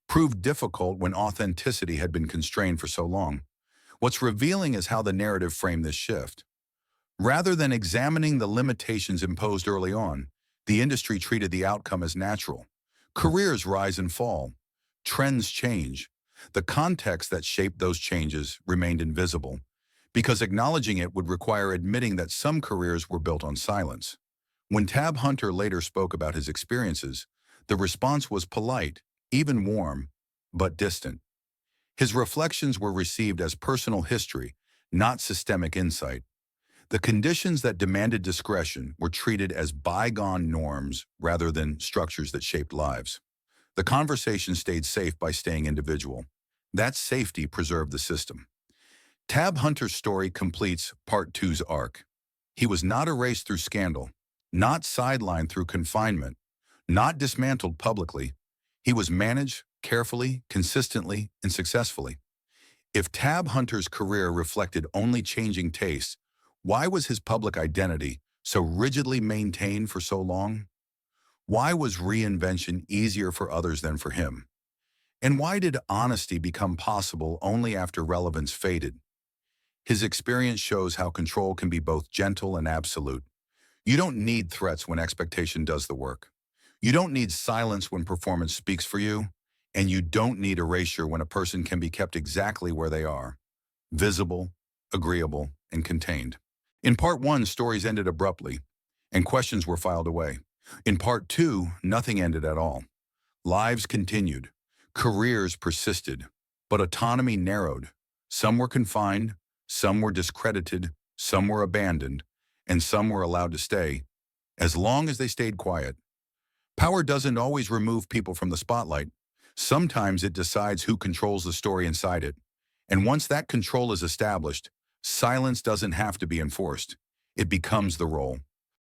proved difficult when authenticity had been constrained for so long. What's revealing is how the narrative framed this shift. Rather than examining the limitations imposed early on, the industry treated the outcome as natural. Careers rise and fall. Trends change. The context that shaped those changes remained invisible, because acknowledging it would require admitting that some careers were built on silence. When Tab Hunter later spoke about his experiences, the response was polite, even warm, but distant. His reflections were received as personal history, not systemic insight. The conditions that demanded discretion were treated as bygone norms rather than structures that shaped lives. The conversation stayed safe by staying individual. That safety preserved the system. Tab Hunter's story completes Part 2's arc. He was not erased through scandal, not sidelined through confinement, not dismantled publicly. He was managed carefully, consistently, and successfully. If Tab Hunter's career reflected only changing tastes, why was his public identity so rigidly maintained for so long? Why was reinvention easier for others than for him? And why did honesty become possible only after relevance faded? His experience shows how control can be both gentle and absolute. You don't need threats when expectation does the work. You don't need silence when performance speaks for you. And you don't need erasure when a person can be kept exactly where they are: visible, agreeable, and contained. In Part 1, stories ended abruptly, and questions were filed away. In Part 2, nothing ended at all. Lives continued. Careers persisted, but autonomy narrowed. Some were confined, some were discredited, some were abandoned, and some were allowed to stay, as long as they stayed quiet. Power doesn't always remove people from the spotlight. Sometimes it decides who controls the story inside it. And once that control is established, silence doesn't have to be enforced. It becomes the role.